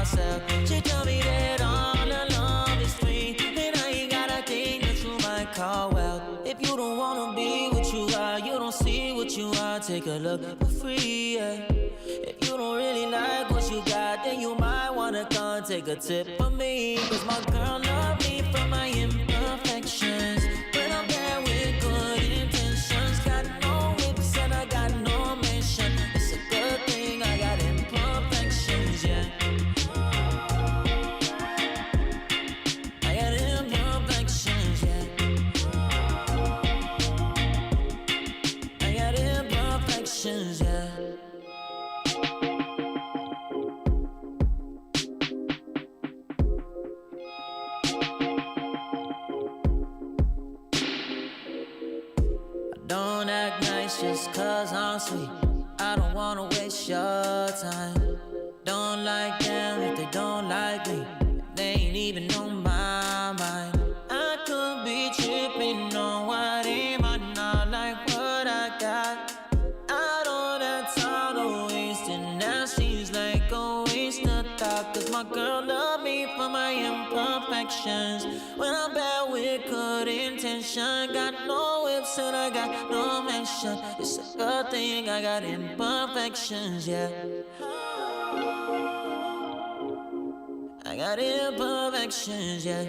myself. She told me that all love is free, and I ain't got a thing that you might call wealth. If you don't wanna be what you are, you don't see what you are, take a look for free, yeah. If you don't really like what you got, then you might wanna come take a tip from me. Cause my girl love me for my imperfections. When I'm there with good intentions, got no whips and I got no mission. It's a good thing I got imperfections, yeah. I got imperfections, yeah. I got imperfections, yeah. Don't act nice just cause I'm sweet. I don't wanna waste your time. Don't like them if they don't like me. They ain't even on my mind. I could be tripping on what they might not like what I got. I don't have time to waste it. Now seems like a waste of thought. Cause my girl love me for my imperfections. When I'm bad with good intention, got no whips and I got no mention. It's a good thing I got imperfections, yeah. I got imperfections, yeah.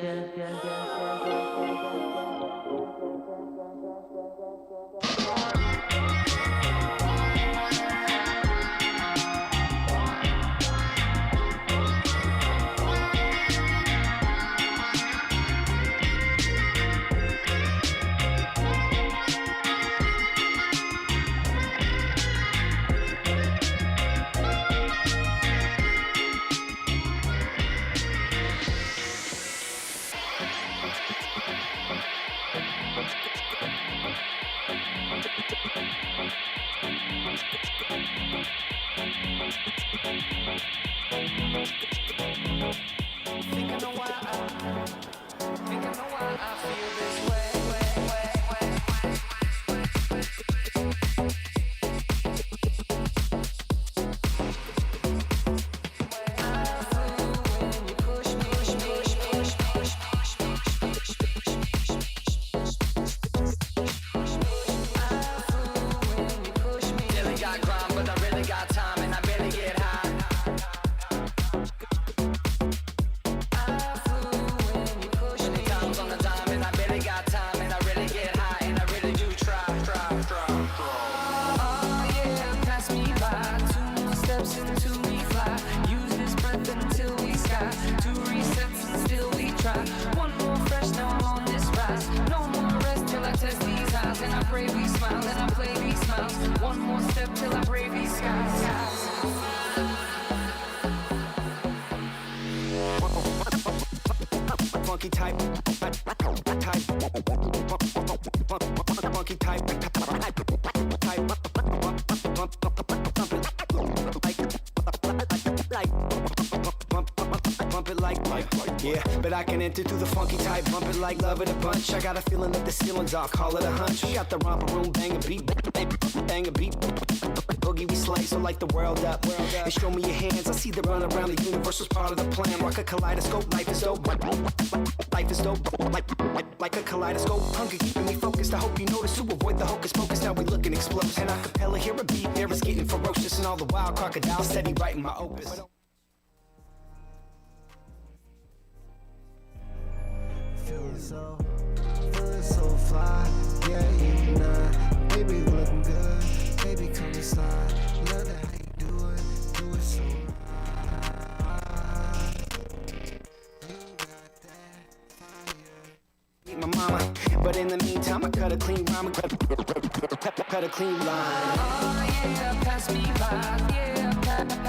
Funky type, funky type, bump it like, yeah. But I can enter through the funky type, bump it like love it a bunch. I got a feeling that the ceiling's off, call it a hunch. We got the romper room, bang a beat, boogie we slay, so light the world up. And show me your hands, I see the run around the universe was part of the plan. Rock a kaleidoscope, life is dope. Life is dope, like a kaleidoscope. Hunger keeping me focused, I hope you notice. To avoid the hocus pocus, now we looking explosive. And acapella, hear a beat, there is getting ferocious. And all the wild crocodiles steady writing my opus. Feeling so fly, yeah, you know, baby looking good, baby come inside, love that how you do it so right. You got that fire. My mama, but in the meantime I cut a clean rhyme, cut a clean line. Oh yeah, pass me by, yeah,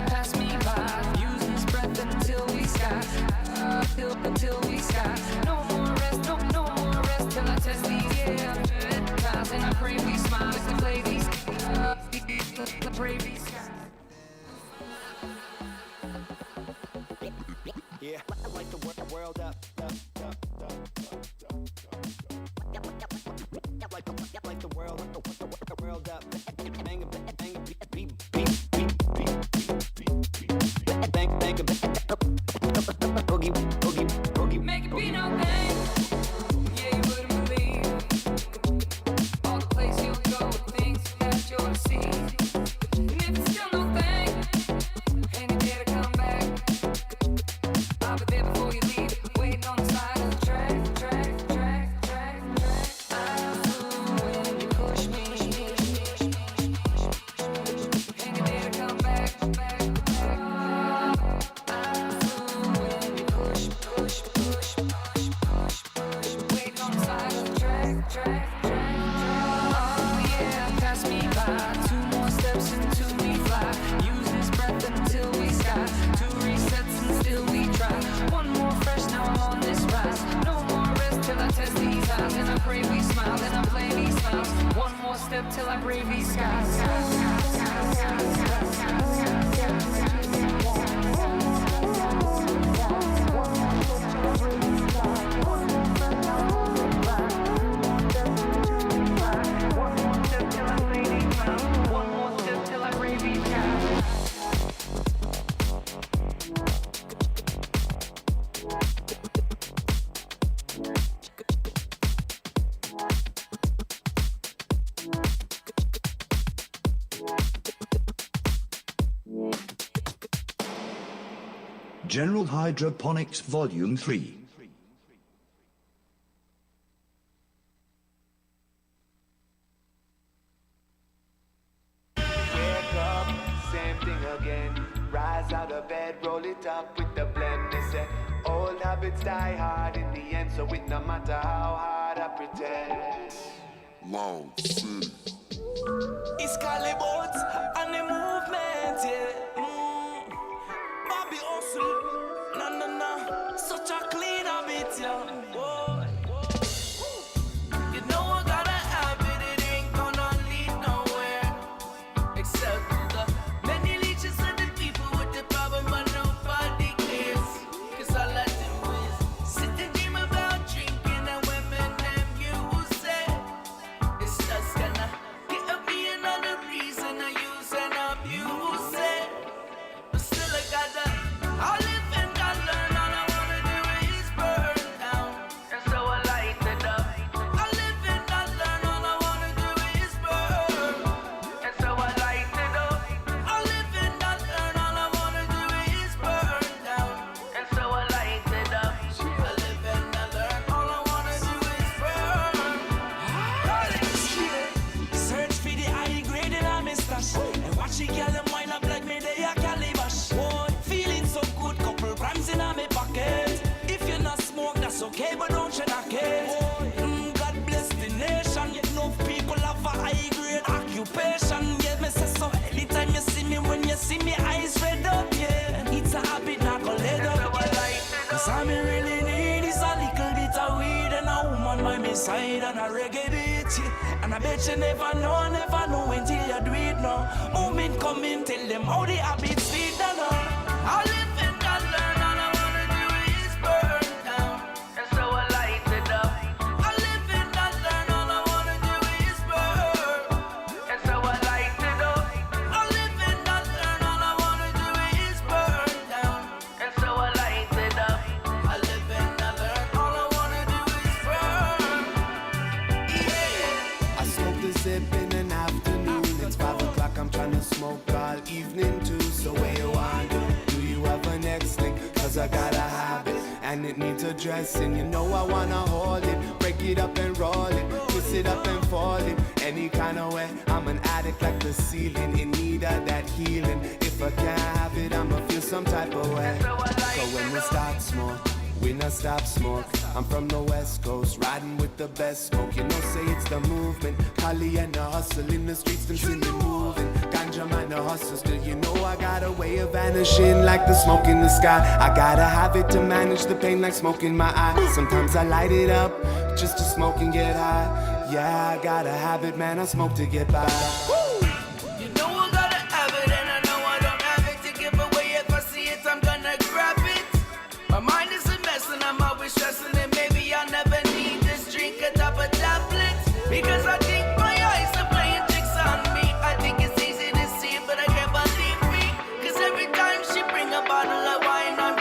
pass me by. Use this breath until we sky, until we sky. No more rest, no more rest till I test these, yeah. And I pray we smile as we play these, pray we sky. Yeah, light the world up. Light the world up. Bang a beat. Bang a Boogie, boogie, boogie. Make it be no thing. Yeah, you wouldn't believe all the places you'll go with things that you'll see. And if it's still no thing, and you dare to come back, I'll be there before you leave, waiting on the side of the track. I'm when you push me, and you dare to come back. Waiting on the side of the track. Oh yeah, pass me by. 2 more steps until we fly. Use this breath until we sky. 2 resets and still we try. 1 more fresh, now I'm on this rise. No more rest till I test these eyes. And I pray we smile, and I play these smiles. 1 more step till I brave these skies. General Hydroponics Volume 3. Wake up, same thing again. Rise out of bed, roll it up with the blend. They say old habits die hard in the end, so it no matter how hard I pretend. Loud City. It's Calibots and the movement, yeah. Bobby hustle, no. Such a clean habit, yeah. Whoa. You know I gotta have it, it ain't gonna lead nowhere. Except the many leeches and the people with the power, but nobody cares. Cause all I do is sit and dream about drinking and women them use it. It's just gonna give me another reason to use and abuse it. But still I gotta, I'll live and I'll learn. All I wanna do is burn down. And so I light it up. I'll live and I'll learn. All I wanna do is burn. And so I light it up. I'll live and I'll learn. All I wanna do is burn down. And so I light it up. I live and I learn. All I wanna do is burn. Search for the high grade in a mustache. And watch the girl them wind up like me they a calabash. Boy, feeling so good, couple grams in a me pocket. If you not smoke, that's okay, but don't you knock it. God bless the nation. Yet no people have a high grade occupation. Yeah, me say so anytime you see me, when you see me eyes red up, yeah. It's a habit, not go let up, yeah. Cause all me really need is a little bit of weed and a woman by my side and a reggae beat, yeah. And I bet you never know until you do it now. Moment coming, tell them how the habits feed and I'll live and I'll learn. All I wanna do is burn down. And so I light it up. I'll live and I'll learn. All I wanna do is burn. And so I light it up. I'll live and I'll learn. All I wanna do is burn down. And so I light it up. I live and I learn. All I wanna do is burn. Yeah. I smoke the zip in an afternoon. It's 5 o'clock. I'm trying to smoke all evening too. So where you want to? Do you have a next thing? Cause I got a habit and it needs addressing. You know I wanna hold it, break it up and roll it, twist it up and fold it. Any kind of way, I'm an addict like the ceiling, in need of that healing. If I can't have it, I'ma feel some type of way. So when we start smoke, we not stop smoke. I'm from the West Coast, riding with the best smoke. You know, say it's the movement. Cali and the hustle in the streets, them see me moving. Ganja man, the hustle still. You know I got a way of vanishing like the smoke in the sky. I gotta have it to manage the pain like smoke in my eye. Sometimes I light it up just to smoke and get high. Yeah, I gotta have it, man. I smoke to get by. You know I gotta have it, and I know I don't have it to give away. If I see it, I'm gonna grab it. My mind is a mess and I'm always stressing it. Maybe I'll never need this drink atop a tablet. Because I think my eyes are playing tricks on me. I think it's easy to see, but I can't believe me. Cause every time she bring a bottle of wine, I'm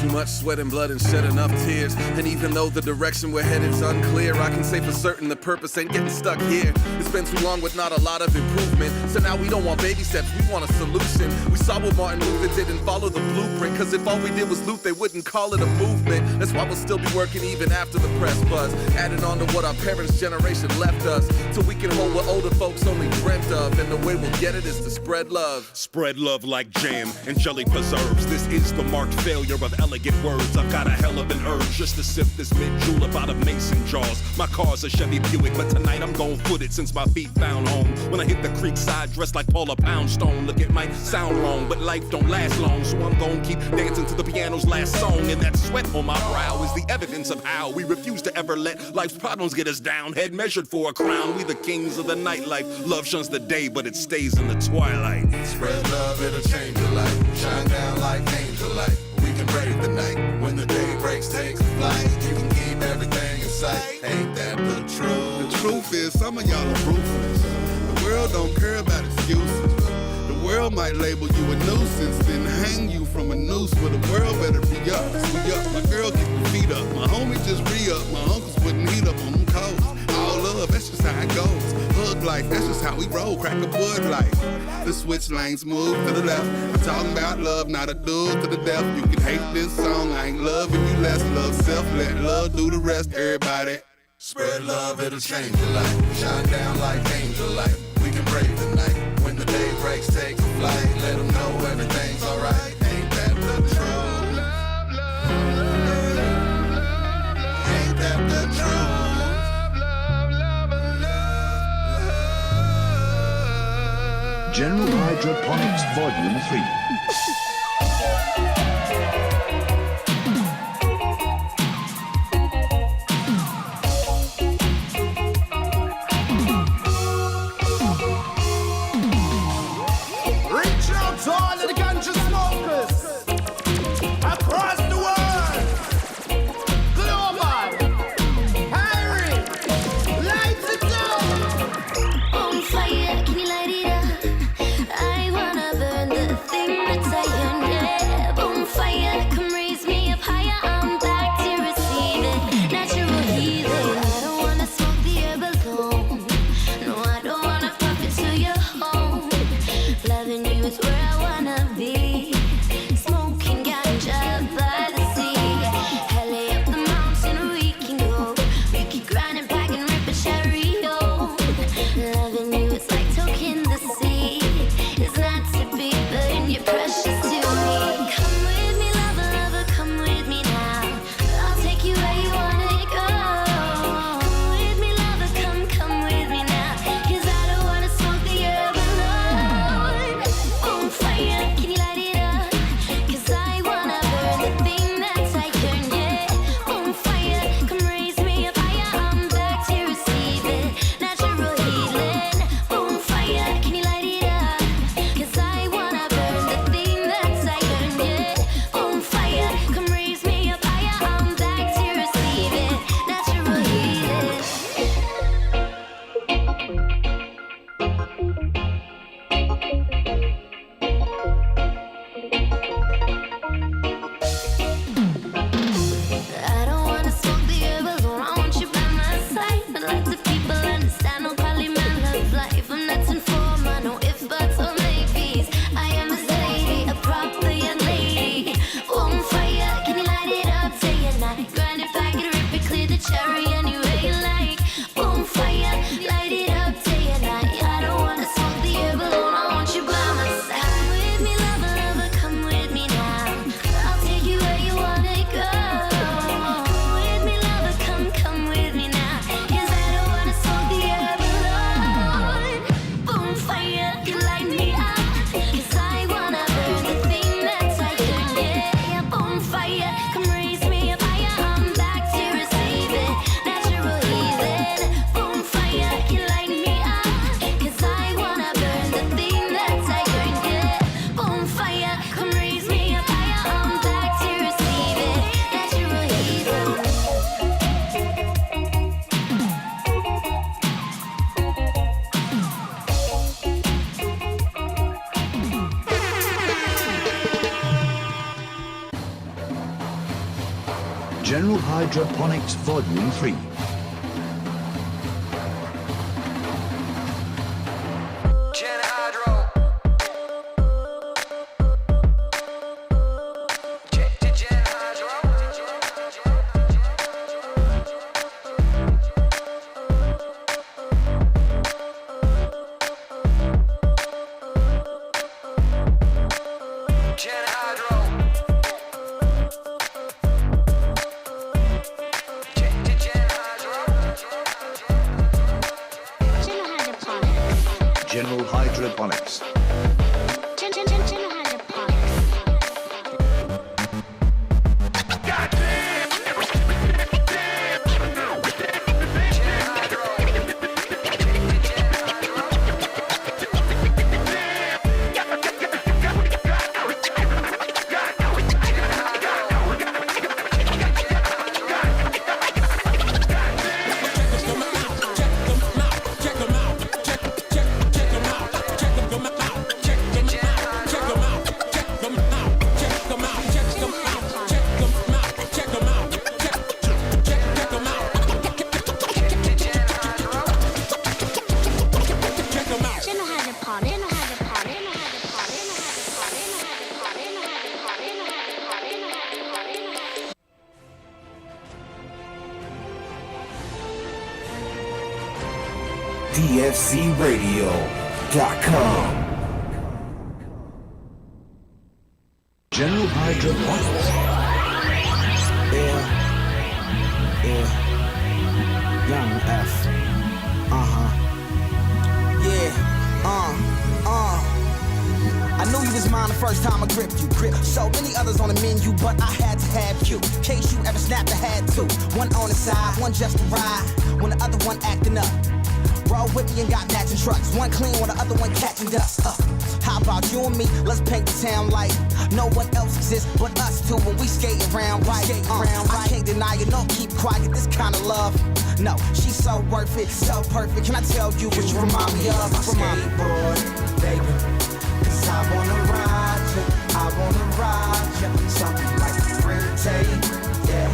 Too much sweat and blood and shed enough tears. And even though the direction we're headed's unclear, I can say for certain the purpose ain't getting stuck here. It's been too long with not a lot of improvement. So now we don't want baby steps, we want a solution. We saw what Martin Luther did and follow the blueprint. Cause if all we did was loot, they wouldn't call it a movement. That's why we'll still be working even after the press buzz. Adding on to what our parents' generation left us. Till we can hold what older folks only dreamt of. And the way we'll get it is to spread love. Spread love like jam and jelly preserves. This is the marked failure of elegant words. I've got a hell of an urge just to sip this mint-julep out of mason jars. My car's a Chevy Buick, but tonight I'm gon' foot it since my feet found home. When I hit the creek side dressed like Paula Poundstone. Look, it might sound wrong, but life don't last long. So I'm gon' keep dancing to the piano's last song. And that sweat on my brow is the evidence of how we refuse to ever let life's problems get us down. Head measured for a crown. We the kings of the nightlife. Love shuns the day, but it stays in the twilight. Spread love, it'll change your life. Shine down like angel light. We can brave the night. When the day breaks, takes a flight. You can keep everything in sight. Ain't that the truth? The truth is, some of y'all are ruthless. The world don't care about excuses. The world might label you a nuisance, then hang you from a noose. But the world better be us. We up. My girl kick the feet up. My homie just re-up. My uncle's putting heat up on them coats. All love, that's just how it goes. Hug life, that's just how we roll. Crack a bud life. The switch lanes move to the left. I'm talking about love, not a dude to the death. You can hate this song, I ain't loving you less. Love self, let love do the rest. Everybody. Spread love, it'll change your life. Shine down like angel light. We can brave the night. When the day breaks, take a flight. Let them know everything's alright. Ain't that the truth? Ain't that the truth? General Hydroponics Volume 3. Reach out to all of the ganja smokers across the world. Global, Harry, lights it down. On fire, can you light it up? I wanna burn the thing that's General Hydroponics Volume 3. General Hydroponics. DFCRadio.com. General Hydroponics. Yeah. Young F. I knew you was mine the first time I gripped you. So many others on the menu, but I had to have you. Case you ever snapped, I had two. One on the side, one just to ride. When the other one acting up. Roll with me and got matching trucks. One clean while the other one catching dust. How about you and me? Let's paint the town light. No one else exists but us two when we skating around right. I can't deny it, no, keep quiet. This kind of love, no, she's so worth it, so perfect. Can I tell you what you remind me of? Skateboard, baby. Cause I wanna ride you, something like a red tape, yeah.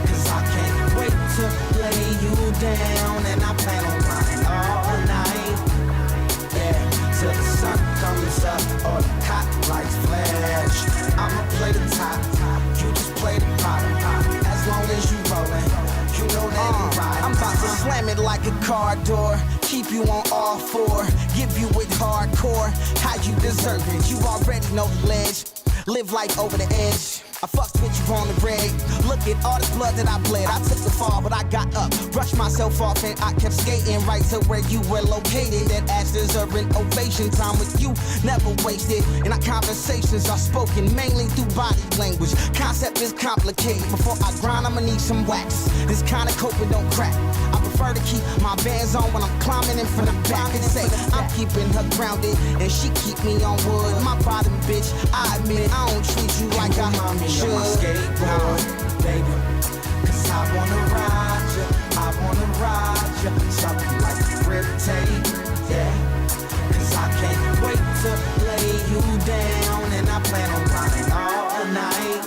Cause I can't wait to lay you down, and I plan on riding all night, yeah. Till the sun comes up or the hot lights flash. I'ma play the top, you just play the bottom. As long as you rollin', you know that I'm riding. I'm about to slam it like a car door. Keep you on all four, give you it hardcore. How you deserve it, you already know the ledge. Live life over the edge. I fucked with you on the red. Look at all this blood that I bled. I took the fall, but I got up, brushed myself off, and I kept skating right to where you were located. That ass deserving ovation. Time with you never wasted, and our conversations are spoken mainly through body language. Concept is complicated. Before I grind, I'ma need some wax. This kind of coping don't crack. I prefer to keep my bands on when I'm climbing in from the back and say I'm keeping her grounded, and she keep me on wood. My bottom bitch, I admit I don't treat you like I should. My skateboard, baby. Cause I wanna ride you, something like a grip tape, yeah. Cause I can't wait to lay you down, and I plan on riding all night,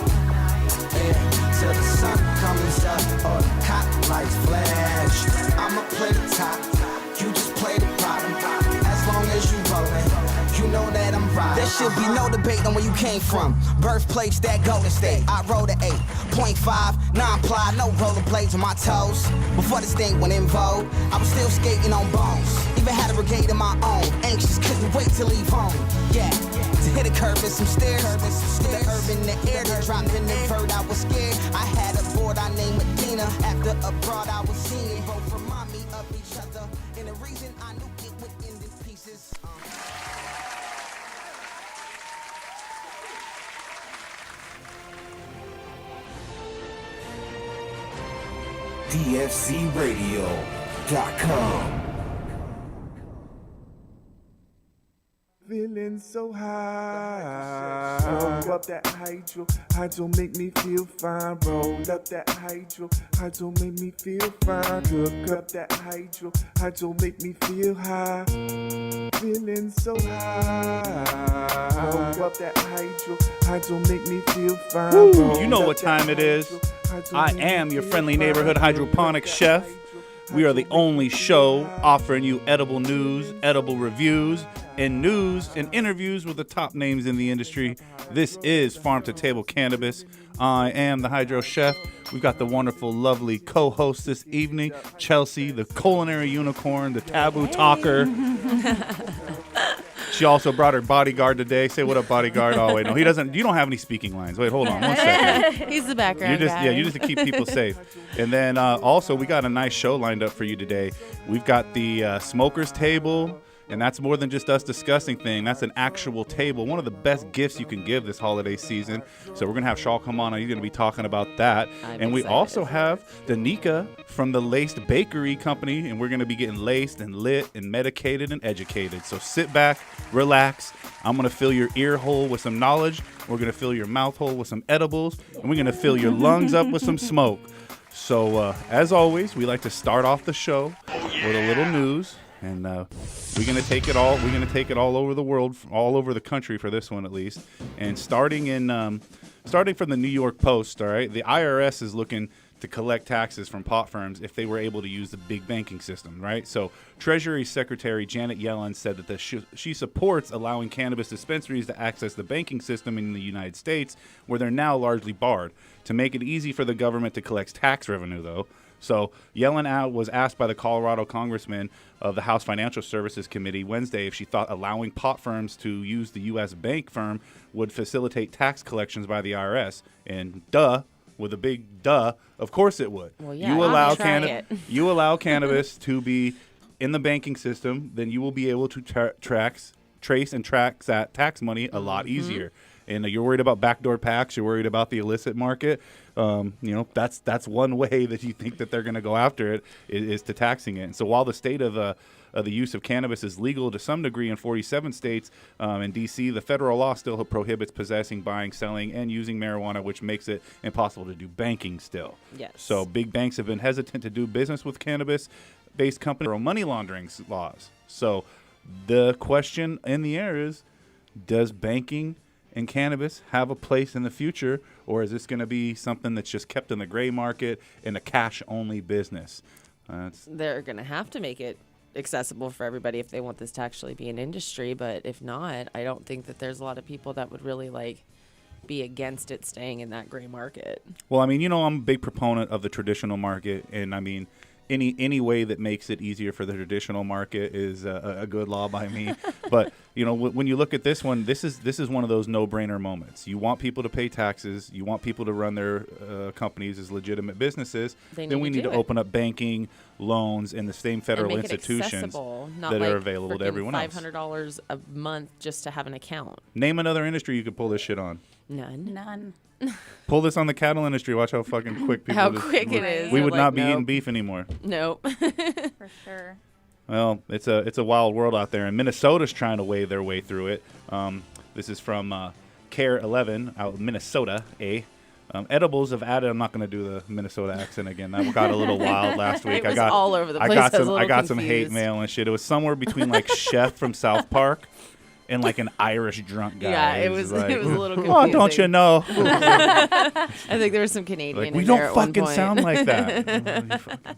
yeah. Till the sun comes up or the hot lights flash. I'ma play the top, you just play the bottom. As long as you rollin', you know that I'm riding. There should be no debate on where you came from. Birthplace, that Golden State. I rode a 8.5, non-ply, no rollerblades on my toes. Before this thing went in vogue, I was still skating on bones. Even had a brigade of my own. Anxious, couldn't wait to leave home. Yeah, to hit a curve and some stairs. With the herb in the air, to drop in the vert, I was scared. I had a board I named Medina. After abroad, I was seeing both remind me of each other. And the reason I knew it would end in pieces. DFCRadio.com. Feeling so high. Roll up that hydro make me feel fine. Roll up that hydro make me feel fine. Cook up that hydro make me feel high. feeling so high. Up that hydro make me feel fine. Woo, you know what time it is. I am your friendly neighborhood hydroponic chef. We are the only show offering you edible news, edible reviews, and news and interviews with the top names in the industry. This is Farm to Table Cannabis. I am the Hydro Chef. We've got the wonderful, lovely co-host this evening, Chelsea, the culinary unicorn, the taboo talker. She also brought her bodyguard today. Say what up, bodyguard. Oh, wait, no, he doesn't. You don't have any speaking lines. Wait, hold on one second. He's the background guy. Yeah, you just to keep people safe. And then also, we got a nice show lined up for you today. We've got the smokers table. And that's more than just us discussing things. That's an actual table. One of the best gifts you can give this holiday season. So we're going to have Shaw come on. He's going to be talking about that. And we also have Danica from the Laced Bakery Company. And we're going to be getting laced and lit and medicated and educated. So sit back, relax. I'm going to fill your ear hole with some knowledge. We're going to fill your mouth hole with some edibles. And we're going to fill your lungs up with some smoke. So as always, we like to start off the show with a little news. And we're gonna take it all. We're gonna take it all over the world, all over the country for this one at least. And starting from the New York Post, all right, the IRS is looking to collect taxes from pot firms if they were able to use the big banking system, right? So Treasury Secretary Janet Yellen said that she supports allowing cannabis dispensaries to access the banking system in the United States, where they're now largely barred, to make it easy for the government to collect tax revenue, though. So Yellen was asked by the Colorado congressman of the House Financial Services Committee Wednesday if she thought allowing pot firms to use the U.S. bank firm would facilitate tax collections by the IRS. And with a big duh, of course it would. Well, yeah, you allow cannabis to be in the banking system, then you will be able to trace and track that tax money a lot easier. And you're worried about backdoor packs. You're worried about the illicit market. That's one way that you think that they're going to go after it is to taxing it. And so while the state of the use of cannabis is legal to some degree in 47 states, in D.C., the federal law still prohibits possessing, buying, selling, and using marijuana, which makes it impossible to do banking still. Yes. So big banks have been hesitant to do business with cannabis-based companies or money laundering laws. So the question in the air is, does banking and cannabis have a place in the future, or is this going to be something that's just kept in the gray market in a cash-only business? They're going to have to make it accessible for everybody if they want this to actually be an industry, but if not, I don't think that there's a lot of people that would really be against it staying in that gray market. Well, I mean, I'm a big proponent of the traditional market, and I mean, any way that makes it easier for the traditional market is a good law by me. But when you look at this one, this is one of those no-brainer moments. You want people to pay taxes. You want people to run their companies as legitimate businesses. Then we need to open up banking, loans, and the same federal institutions that are available to everyone else. $500 a month just to have an account. Name another industry you could pull this shit on. None. Pull this on the cattle industry. Watch how fucking quick people. How quick it is. We would not be eating beef anymore. Nope. For sure. Well, it's a wild world out there, and Minnesota's trying to weigh their way through it. This is from Care 11 out in Minnesota. Edibles have added. I'm not going to do the Minnesota accent again. That got a little wild last week. It was all over the place. I got some hate mail and shit. It was somewhere between Chef from South Park and an Irish drunk guy. Yeah, it was a little confusing. Oh, don't you know? I think there was some Canadian we in don't there at fucking one point. sound like that.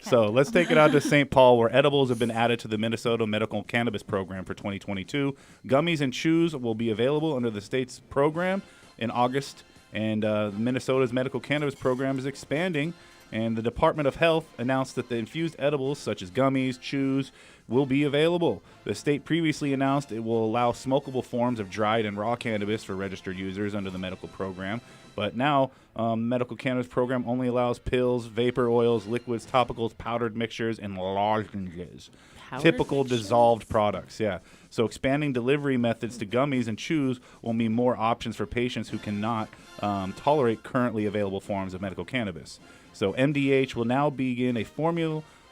So let's take it out to St. Paul, where edibles have been added to the Minnesota Medical Cannabis Program for 2022. Gummies and chews will be available under the state's program in August, and Minnesota's Medical Cannabis Program is expanding, and the Department of Health announced that the infused edibles, such as gummies, chews, will be available. The state previously announced it will allow smokable forms of dried and raw cannabis for registered users under the medical program. But now, medical cannabis program only allows pills, vapor oils, liquids, topicals, powdered mixtures, and lozenges. Typical dissolved products, yeah. So expanding delivery methods to gummies and chews will mean more options for patients who cannot tolerate currently available forms of medical cannabis. So MDH will now begin a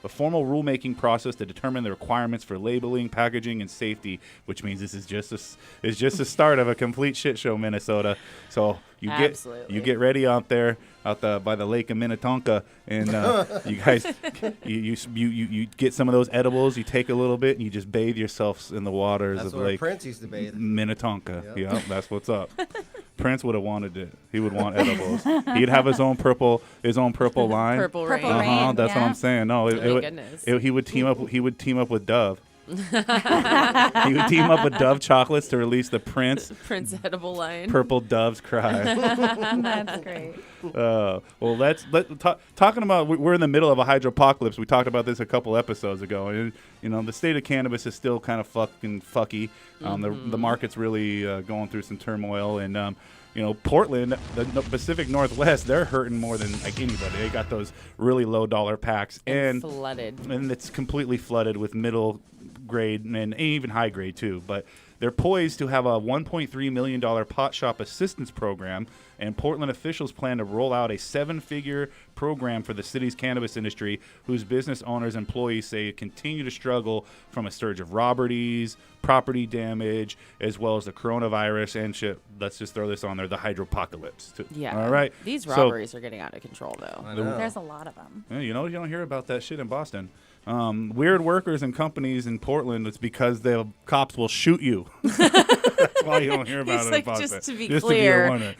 a formal rulemaking process to determine the requirements for labeling, packaging, and safety, which means this is just the start of a complete shit show, Minnesota. So you get ready out there by the lake of Minnetonka, and you guys you get some of those edibles, you take a little bit, and you just bathe yourselves in the waters That's of where Lake Prince used to bathe. Minnetonka. Yep. Yeah, that's what's up. Prince would have wanted it. He would want edibles. He'd have his own purple line. Purple Rain. That's what I'm saying. No, Goodness. he would team up. He would team up with Dove. He would team up with Dove Chocolates to release the Prince edible line. Purple Doves Cry. That's great. Well, talking about, we're in the middle of a hydropocalypse. We talked about this a couple episodes ago, and the state of cannabis is still kind of fucking fucky. The market's really going through some turmoil, and Portland, the Pacific Northwest, they're hurting more than like anybody. They got those really low dollar packs and flooded, and it's completely flooded with middle grade and even high grade too. But they're poised to have a $1.3 million pot shop assistance program, and Portland officials plan to roll out a 7-figure program for the city's cannabis industry, whose business owners and employees say continue to struggle from a surge of robberies, property damage, as well as the coronavirus and shit. Let's just throw this on there, the hydropocalypse. Yeah. All right. These robberies are getting out of control, though. There's a lot of them. Yeah, you don't hear about that shit in Boston. Weird workers and companies in Portland, it's because the cops will shoot you. That's why you don't hear about it in Boston. Just to be clear.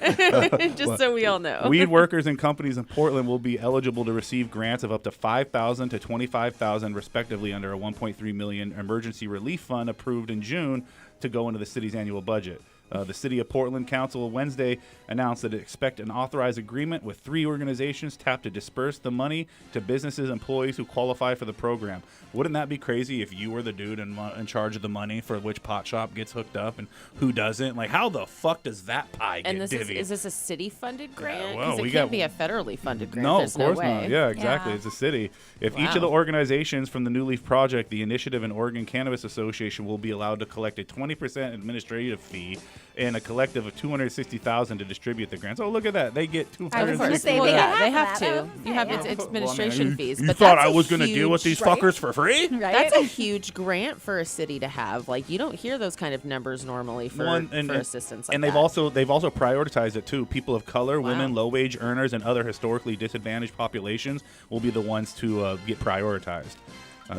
Just so we all know. Weed workers and companies in Portland will be eligible to receive grants of up to $5,000 to $25,000 respectively under a $1.3 million emergency relief fund approved in June to go into the city's annual budget. The City of Portland Council Wednesday announced that it expect an authorized agreement with 3 organizations tapped to disperse the money to businesses employees who qualify for the program. Wouldn't that be crazy if you were the dude in charge of the money for which pot shop gets hooked up and who doesn't? Like, how the fuck does that pie get divvied? Is this a city-funded grant? Well, Because it can't be a federally funded grant. No, There's of course no way. not. Yeah, exactly. It's a city. If each of the organizations from the New Leaf Project, the Initiative, and Oregon Cannabis Association will be allowed to collect a 20% administrative fee and a collective of $260,000 to distribute the grants. Oh, look at that! They get $260,000. They have to. You have it's administration fees. You but thought that's I was going to deal with these fuckers for free? Right? That's a huge grant for a city to have. Like, you don't hear those kind of numbers normally for assistance. Like and they've also prioritized it too. People of color, women, low wage earners, and other historically disadvantaged populations will be the ones to get prioritized.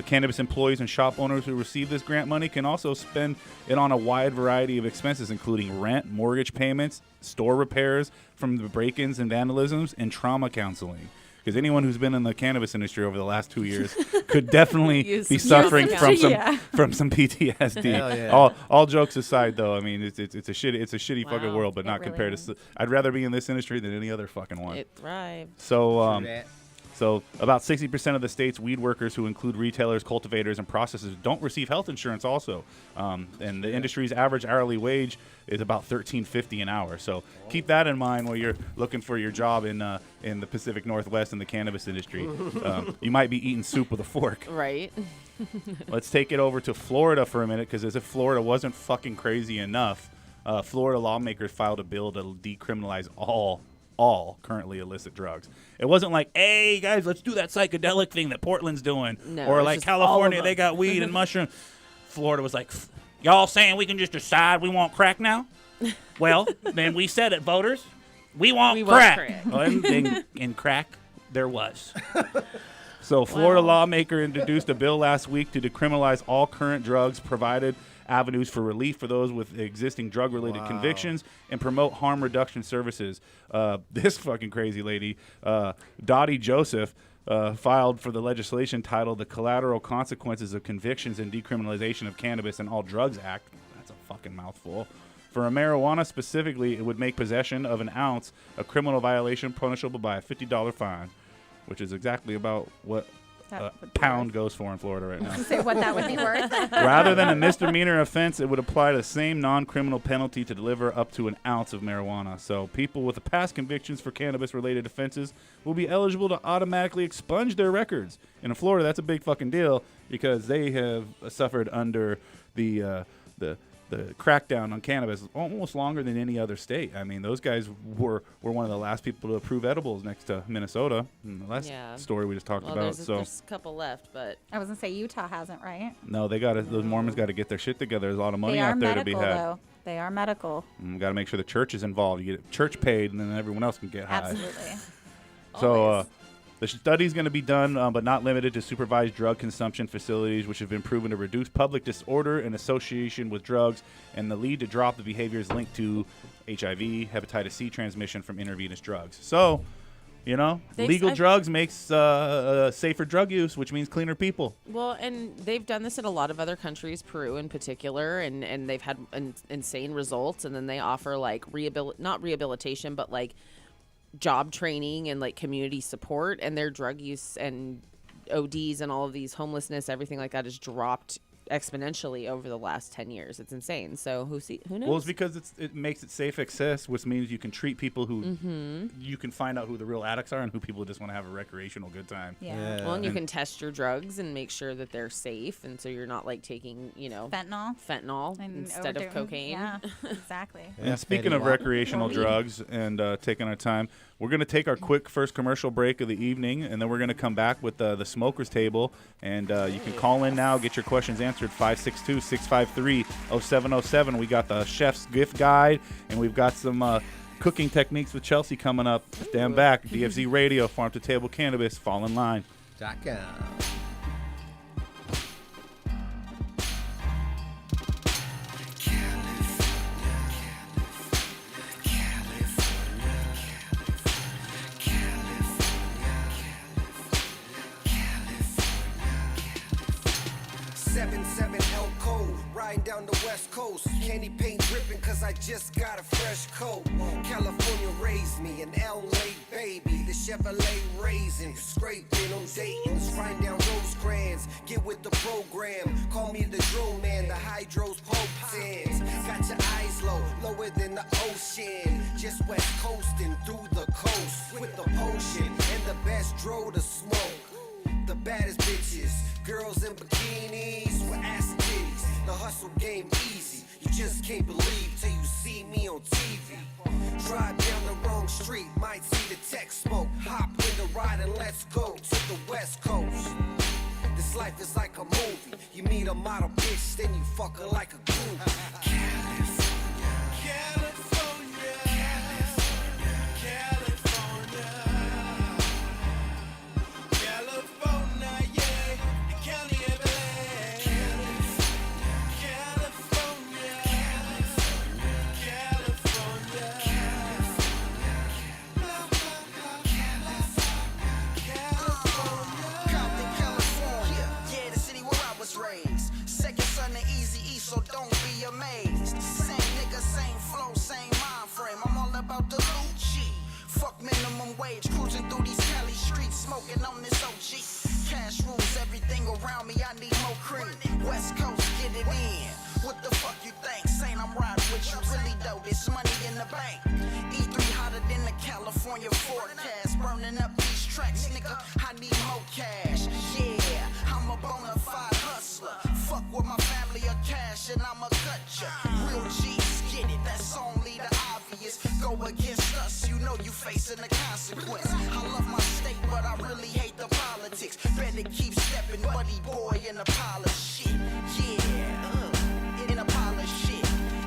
Cannabis employees and shop owners who receive this grant money can also spend it on a wide variety of expenses, including rent, mortgage payments, store repairs from the break-ins and vandalisms, and trauma counseling. Because anyone who's been in the cannabis industry over the last 2 years could definitely be suffering from some PTSD. Yeah. All jokes aside, though, I mean it's a shitty fucking world, but not really compared to. I'd rather be in this industry than any other fucking one. It thrives. So about 60% of the state's weed workers, who include retailers, cultivators, and processors, don't receive health insurance also. And the industry's average hourly wage is about $13.50 an hour. So keep that in mind while you're looking for your job in the Pacific Northwest in the cannabis industry. You might be eating soup with a fork. Right. Let's take it over to Florida for a minute, because as if Florida wasn't fucking crazy enough, Florida lawmakers filed a bill to decriminalize all currently illicit drugs. It wasn't like, hey guys, let's do that psychedelic thing that Portland's doing, or like California, they got weed and mushroom. Florida was like, y'all saying we can just decide we want crack now? Well, then we said it, voters. We want crack. And crack there was. So Florida lawmaker introduced a bill last week to decriminalize all current drugs, provided avenues for relief for those with existing drug-related convictions, and promote harm reduction services. This fucking crazy lady, Dottie Joseph, filed for the legislation titled The Collateral Consequences of Convictions and Decriminalization of Cannabis and All Drugs Act. That's a fucking mouthful. For a marijuana specifically, it would make possession of an ounce a criminal violation punishable by a $50 fine, which is exactly about what a pound goes for in Florida right now. Say what that would be worth. Rather than a misdemeanor offense, it would apply the same non-criminal penalty to deliver up to an ounce of marijuana. So people with past convictions for cannabis-related offenses will be eligible to automatically expunge their records. And in Florida, that's a big fucking deal, because they have suffered under the crackdown on cannabis is almost longer than any other state. I mean, those guys were one of the last people to approve edibles next to Minnesota. In the last story we just talked about. There's a couple left, but I was gonna say Utah hasn't, right? No, those Mormons got to get their shit together. There's a lot of money out there to be had. Though. They are medical. Got to make sure the church is involved. You get church paid, and then everyone else can get high. Absolutely. So the study is going to be done, but not limited to supervised drug consumption facilities, which have been proven to reduce public disorder in association with drugs, and the lead to drop the behaviors linked to HIV, hepatitis C transmission from intravenous drugs. So, legal drugs makes safer drug use, which means cleaner people. Well, and they've done this in a lot of other countries, Peru in particular, and they've had insane results. And then they offer like not rehabilitation, but like job training and like community support, and their drug use and ODs and all of these homelessness, everything like that has dropped exponentially over the last 10 years. It's insane. So who knows? Well, it's because it makes it safe access, which means you can treat people who you can find out who the real addicts are and who people just want to have a recreational good time. Yeah. Well, and you can test your drugs and make sure that they're safe, and so you're not like taking fentanyl instead of cocaine. Yeah, exactly. And speaking of recreational drugs and taking our time, we're going to take our quick first commercial break of the evening, and then we're going to come back with the smokers table. And you can call in now, get your questions answered, 562-653-0707. We got the chef's gift guide, and we've got some cooking techniques with Chelsea coming up. Stand back. DFZ Radio, Farm to Table Cannabis. Fall in line. Down the West Coast, candy paint dripping cause I just got a fresh coat. California raised me, an LA baby, the Chevrolet raisin, scraping on Dayton's, riding down Rosecrans, get with the program, call me the drill man, the hydros potens, got your eyes low, lower than the ocean, just west coasting through the coast, with the potion, and the best dro to smoke, the baddest bitches, girls in bikinis with ass titties. The hustle game easy, you just can't believe till you see me on TV. Drive down the wrong street, might see the tech smoke. Hop in the ride and let's go to the West Coast. This life is like a movie. You meet a model bitch, then you fuck her like a groupie. Wage, cruising through these Cali streets, smoking on this OG. Cash rules everything around me, I need more cream. West Coast, get it in. What the fuck you think? Saying I'm riding with you, really though, this money in the bank. E3 hotter than the California forecast. Burning up these tracks, nigga, I need more cash. Yeah, I'm a bona fide hustler. Fuck with my family or cash and I'ma cut ya. Real G's get it, that's only the obvious. Go against us, you know you facing the consequence. I love my state, but I really hate the politics. Better keep stepping, buddy boy, in a pile of shit. Yeah, in a pile of shit.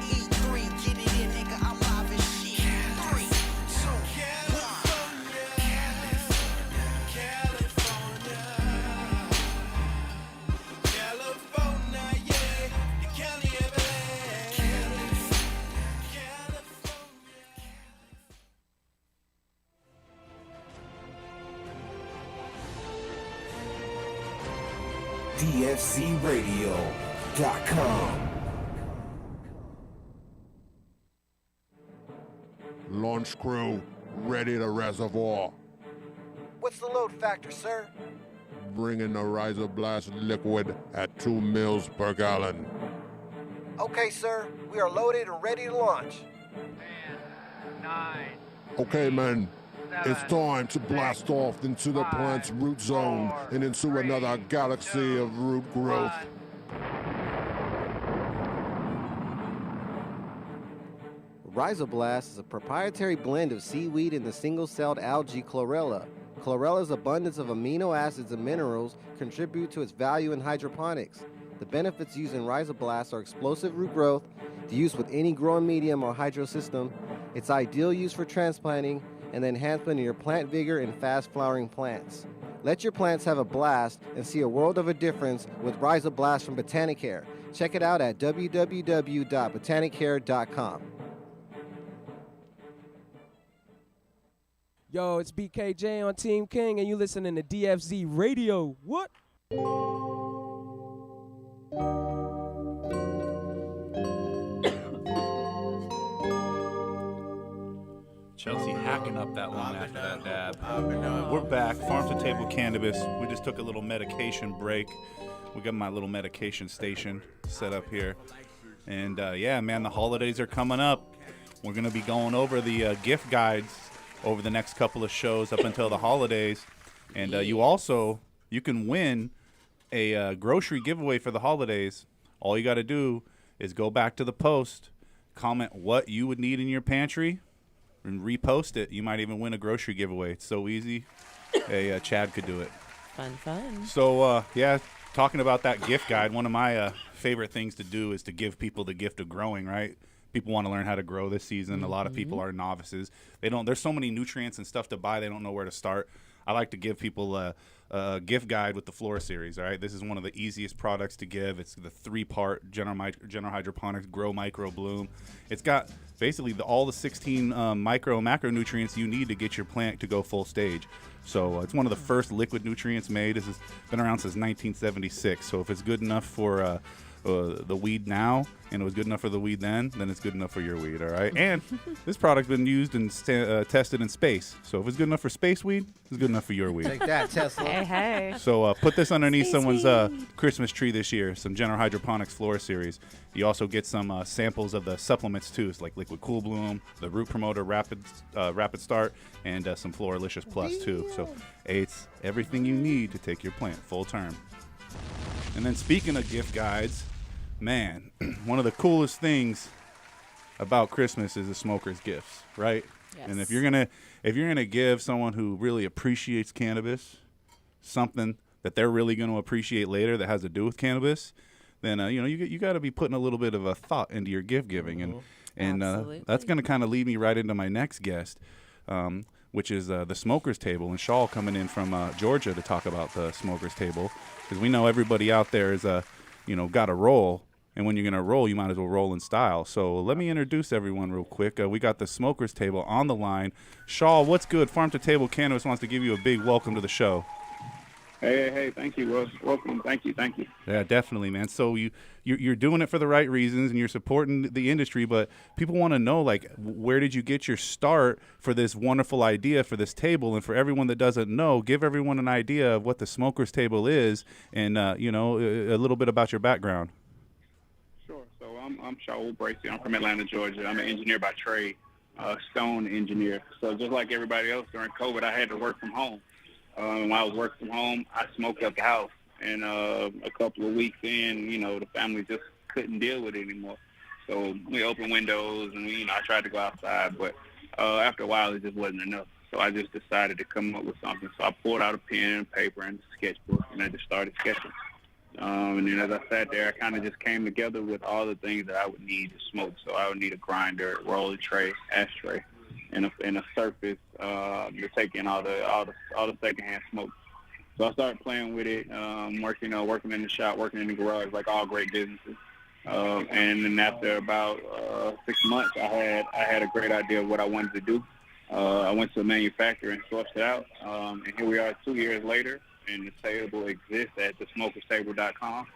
E3, get it in, nigga, I'm live as shit. 3, 2, 1. DFCRadio.com. Launch crew, ready to reservoir. What's the load factor, sir? Bringing the Riser Blast liquid at 2 mils per gallon. Okay, sir. We are loaded and ready to launch. 10, 9. Okay, men. It's time to blast off into the plant's root zone and into another galaxy of root growth. Rhizoblast is a proprietary blend of seaweed and the single-celled algae chlorella. Chlorella's abundance of amino acids and minerals contribute to its value in hydroponics. The benefits used in Rhizoblast are explosive root growth, the use with any growing medium or hydro system, its ideal use for transplanting, and the enhancement in your plant vigor and fast-flowering plants. Let your plants have a blast and see a world of a difference with Rhizoblast from Botanicare. Check it out at www.botanicare.com. Yo, it's BKJ on Team King, and you listening to DFZ Radio. What? Chelsea hacking up that one after that dab. We're back. Farm to Table Cannabis. We just took a little medication break. We got my little medication station set up here. And yeah, man, the holidays are coming up. We're going to be going over the gift guides over the next couple of shows up until the holidays. And you can win a grocery giveaway for the holidays. All you got to do is go back to the post, comment what you would need in your pantry, and repost it. You might even win a grocery giveaway. It's so easy. Hey, Chad could do it. Fun. So, yeah, talking about that gift guide, one of my favorite things to do is to give people the gift of growing, right? People want to learn how to grow this season. A lot of people are novices. There's so many nutrients and stuff to buy, they don't know where to start. I like to give people a gift guide with the Flora series, all right? This is one of the easiest products to give. It's the 3-part General Hydroponics Grow Micro Bloom. It's got basically all the 16 micro and macronutrients you need to get your plant to go full stage. So it's one of the first liquid nutrients made. This has been around since 1976. So if it's good enough for the weed now, and it was good enough for the weed then it's good enough for your weed, all right? And this product's been used and tested in space. So if it's good enough for space weed, it's good enough for your weed. Take that, Tesla. Hey. So put this underneath someone's Christmas tree this year, some General Hydroponics Flora series. You also get some samples of the supplements too. It's like Liquid Cool Bloom, the Root Promoter Rapid Start, and some Floralicious Plus too. So it's everything you need to take your plant full term. And then speaking of gift guides, man, one of the coolest things about Christmas is the smoker's gifts, right? Yes. And if you're gonna give someone who really appreciates cannabis something that they're really going to appreciate later that has to do with cannabis, then you got to be putting a little bit of a thought into your gift giving, and that's going to kind of lead me right into my next guest, which is the Smokers Table, and Shaw coming in from Georgia to talk about the Smokers Table, because we know everybody out there is got a roll. And when you're going to roll, you might as well roll in style. So let me introduce everyone real quick. We got the Smokers Table on the line. Shaw, what's good? Farm to Table Cannabis wants to give you a big welcome to the show. Hey, thank you. Welcome. Thank you. Yeah, definitely, man. So you're doing it for the right reasons, and you're supporting the industry, but people want to know, like, where did you get your start for this wonderful idea for this table? And for everyone that doesn't know, give everyone an idea of what the Smokers Table is, and a little bit about your background. Sure. So I'm Shaul Bracey. I'm from Atlanta, Georgia. I'm an engineer by trade, stone engineer. So just like everybody else during COVID, I had to work from home. When I was working from home, I smoked up the house. And a couple of weeks in, the family just couldn't deal with it anymore. So we opened windows and I tried to go outside, but after a while it just wasn't enough. So I just decided to come up with something. So I pulled out a pen and paper and a sketchbook, and I just started sketching. And then as I sat there, I kind of just came together with all the things that I would need to smoke. So I would need a grinder, roller tray, ashtray, and a surface to take in all the secondhand smoke. So I started playing with it, working in the shop, working in the garage, like all great businesses. And then after about 6 months, I had a great idea of what I wanted to do. I went to a manufacturer and sourced it out. And here we are 2 years later, and the table exists at thesmokerstable.com.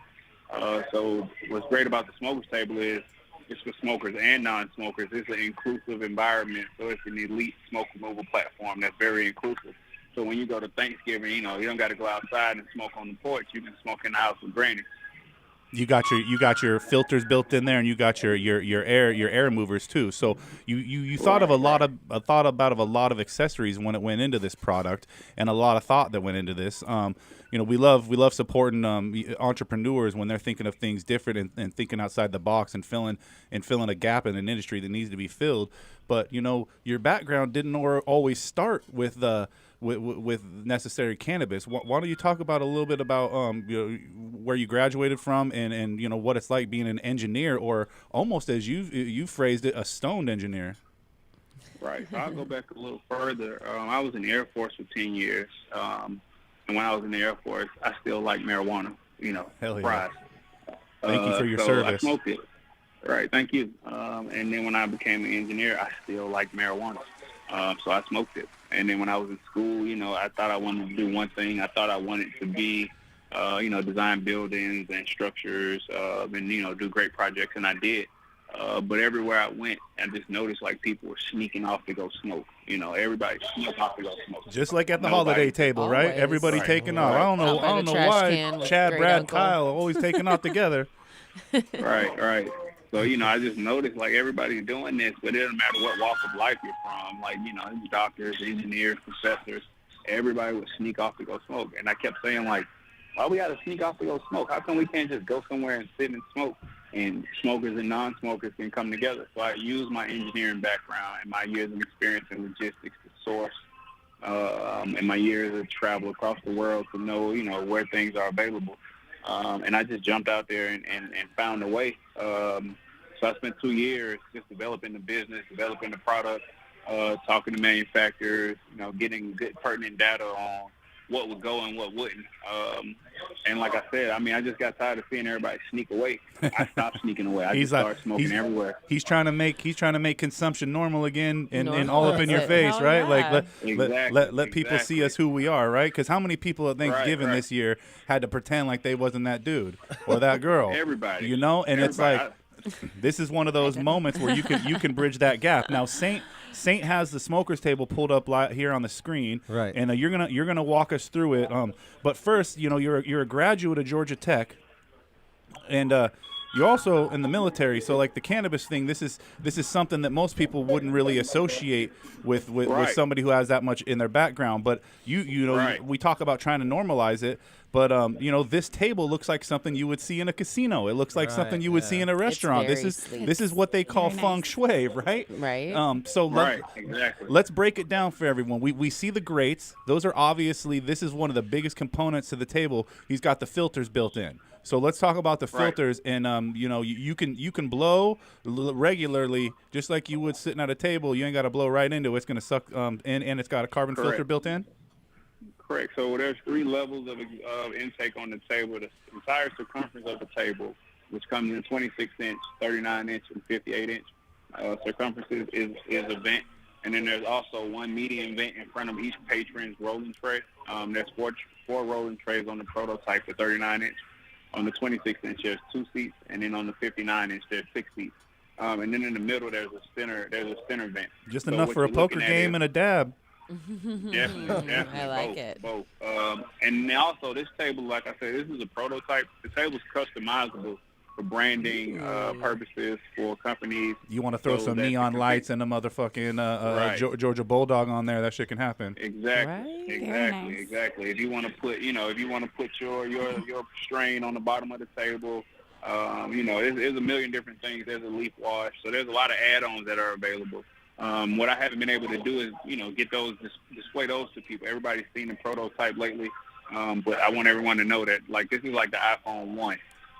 So what's great about the Smokers Table is it's for smokers and non-smokers. It's an inclusive environment, so it's an elite smoke removal platform that's very inclusive. So when you go to Thanksgiving, you don't got to go outside and smoke on the porch. You can smoke in the house with granny. You got your filters built in there, and you got your air movers too. So you thought of a lot of accessories when it went into this product, and a lot of thought that went into this. We love supporting entrepreneurs when they're thinking of things different and thinking outside the box and filling a gap in an industry that needs to be filled. But your background didn't always start with with necessary cannabis. Why don't you talk about a little bit about where you graduated from and what it's like being an engineer, or almost as you phrased it, a stoned engineer. Right. I'll go back a little further. I was in the Air Force for 10 years, and when I was in the Air Force, I still liked marijuana. Hell yeah. Fries. Thank you for your so service. I smoked it. Right. Thank you. And then when I became an engineer, I still liked marijuana, so I smoked it. And then when I was in school, I thought I wanted to do one thing. I thought I wanted to be, design buildings and structures, and, do great projects, and I did. But everywhere I went, I just noticed, like, people were sneaking off to go smoke. Everybody sneaked off to go smoke. Just like at the holiday table, right? Always. Everybody Right. taking off. Right. I don't know why Chad, Brad, Kyle are always taking off together. Right. So, I just noticed, like, everybody's doing this, but it doesn't matter what walk of life you're from. Like, doctors, engineers, professors, everybody would sneak off to go smoke. And I kept saying, like, why we got to sneak off to go smoke? How come we can't just go somewhere and sit and smoke, and smokers and non-smokers can come together? So I used my engineering background and my years of experience in logistics to source, and my years of travel across the world to know, where things are available. And I just jumped out there and found a way. So I spent 2 years just developing the business, developing the product, talking to manufacturers, getting good pertinent data on what would go and what wouldn't. And like I said, I just got tired of seeing everybody sneak away. I stopped sneaking away. I just started smoking everywhere. He's trying to make consumption normal again and all up in your Hell face, right? yeah. Like let people see us who we are, right? Because how many people at Thanksgiving this year had to pretend like they wasn't that dude or that girl? Everybody. And everybody. It's like, this is one of those moments where you can bridge that gap. Now Saint has the smokers table pulled up here on the screen, right? And you're gonna walk us through it. But first, you're a graduate of Georgia Tech, and you're also in the military. So like the cannabis thing, this is something that most people wouldn't really associate with somebody who has that much in their background. But we talk about trying to normalize it. But this table looks like something you would see in a casino. It looks like something you would see in a restaurant. This is what they call feng shui, right? Right. Exactly. Let's break it down for everyone. We see the grates. Those are obviously, this is one of the biggest components to the table. He's got the filters built in. So let's talk about the filters, and you can blow regularly, just like you would sitting at a table. You ain't got to blow right into it. It's gonna suck and it's got a carbon filter built in. Correct. So there's 3 levels of intake on the table. The entire circumference of the table, which comes in 26-inch, 39-inch, and 58-inch circumference is a vent. And then there's also one medium vent in front of each patron's rolling tray. There's four rolling trays on the prototype for 39-inch. On the 26-inch, there's 2 seats, and then on the 59-inch, there's 6 seats. And then in the middle, there's a center vent. Just enough for a poker game and a dab. Definitely. I like it. Both. And also, this table, like I said, this is a prototype. The table's customizable for branding purposes for companies. You want to throw some neon lights and a motherfucking Georgia Bulldog on there? That shit can happen. Exactly. If you want to put, your strain on the bottom of the table, there's a million different things. There's a leaf wash, so there's a lot of add-ons that are available. What I haven't been able to do is, get those, display those to people. Everybody's seen the prototype lately, but I want everyone to know that, like, this is like the iPhone 1,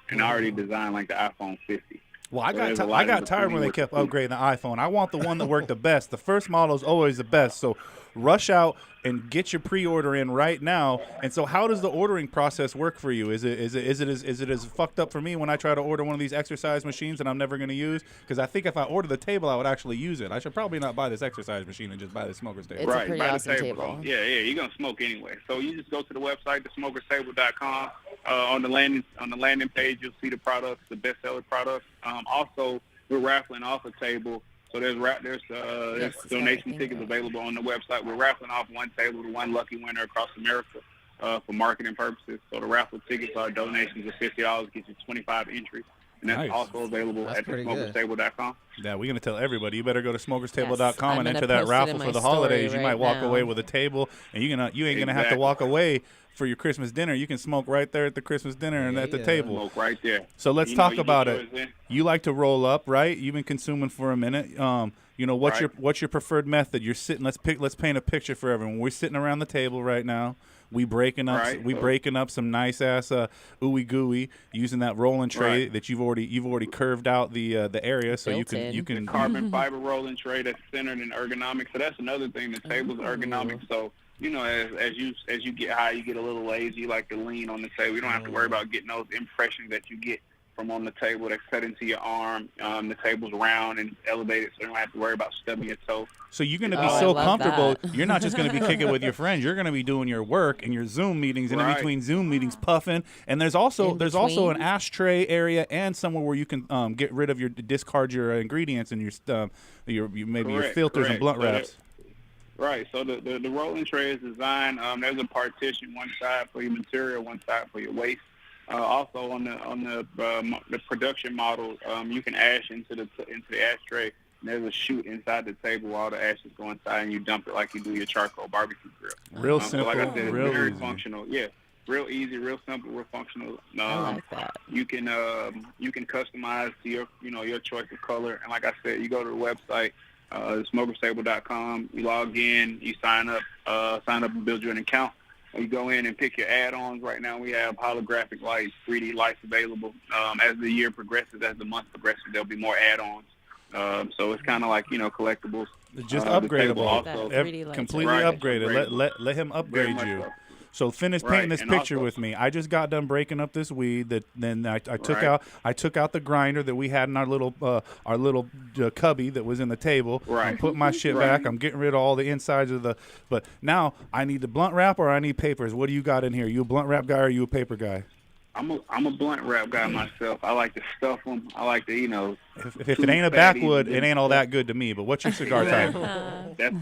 and I already designed like the iPhone 50. Well, I got tired when they kept upgrading the iPhone. I want the one that worked the best. The first model is always the best. So rush out and get your pre-order in right now. And so, how does the ordering process work for you? Is it as fucked up for me when I try to order one of these exercise machines that I'm never going to use? Because I think if I order the table, I would actually use it. I should probably not buy this exercise machine and just buy the smoker's table. It's a pretty awesome table. Yeah, you're gonna smoke anyway. So you just go to the website, thesmokerstable.com. On the landing page, you'll see the products, the bestseller products. Also, we're raffling off a table. So there's donation tickets available on the website. We're raffling off one table to one lucky winner across America. for marketing purposes. So the raffle tickets are donations of $50, get you 25 entries. And that's Nice. also available at thesmokerstable.com. Yeah, we're going to tell everybody. You better go to smokerstable.com Yes, I'm and gonna enter that post it raffle in for my the holidays. story You might right walk now. away with a table, and you ain't going to have to Exactly. walk away for your Christmas dinner. You can smoke right there at the Christmas dinner and at the table. Smoke right there. So let's You know, talk you about get it. yours in. You like to roll up, right? You've been consuming for a minute. You know, what's your preferred method? You're sitting. Let's paint a picture for everyone. We're sitting around the table right now. We breaking up some nice ass ooey gooey using that rolling tray that you've already curved out the area so you can the carbon fiber rolling tray that's centered in ergonomics. So that's another thing. The table's ergonomic. So you know, as you get high, you get a little lazy. You like to lean on the table. You don't have to worry about getting those impressions that you get from on the table that cut into your arm. The table's round and elevated, so you don't have to worry about stubbing your toe. So you're going to be so comfortable. You're not just going to be kicking with your friends. You're going to be doing your work and your Zoom meetings, and in between Zoom meetings, puffing. And there's also an ashtray area and somewhere where you can get rid of discard your ingredients and your filters and blunt wraps. Right. So the rolling tray is designed. There's a partition, one side for your material, one side for your waste. Also on the production model, you can ash into the ashtray. And there's a chute inside the table. All the ashes go inside, and you dump it like you do your charcoal barbecue grill. Real simple, so like I said, it's very easy. functional. Yeah, real easy, real simple, real functional. I like that. You can customize to your choice of color. And like I said, you go to the website, smokerstable.com. You log in, you sign up and build you an account. You go in and pick your add-ons. Right now we have holographic lights, 3D lights available. As the year progresses, as the month progresses, there'll be more add-ons. So it's kind of like, collectibles. Just upgradable. Also, completely upgraded. Let him upgrade you. So finish painting this picture with me. I just got done breaking up this weed. Then I took out the grinder that we had in our little cubby that was in the table. Right. I put my shit back. I'm getting rid of all the insides of the. But now I need the blunt wrap or I need papers. What do you got in here? You a blunt wrap guy or you a paper guy? I'm a blunt wrap guy myself. I like to stuff them. I like to, If it ain't a backwood, it ain't all that good to me. But what's your cigar type?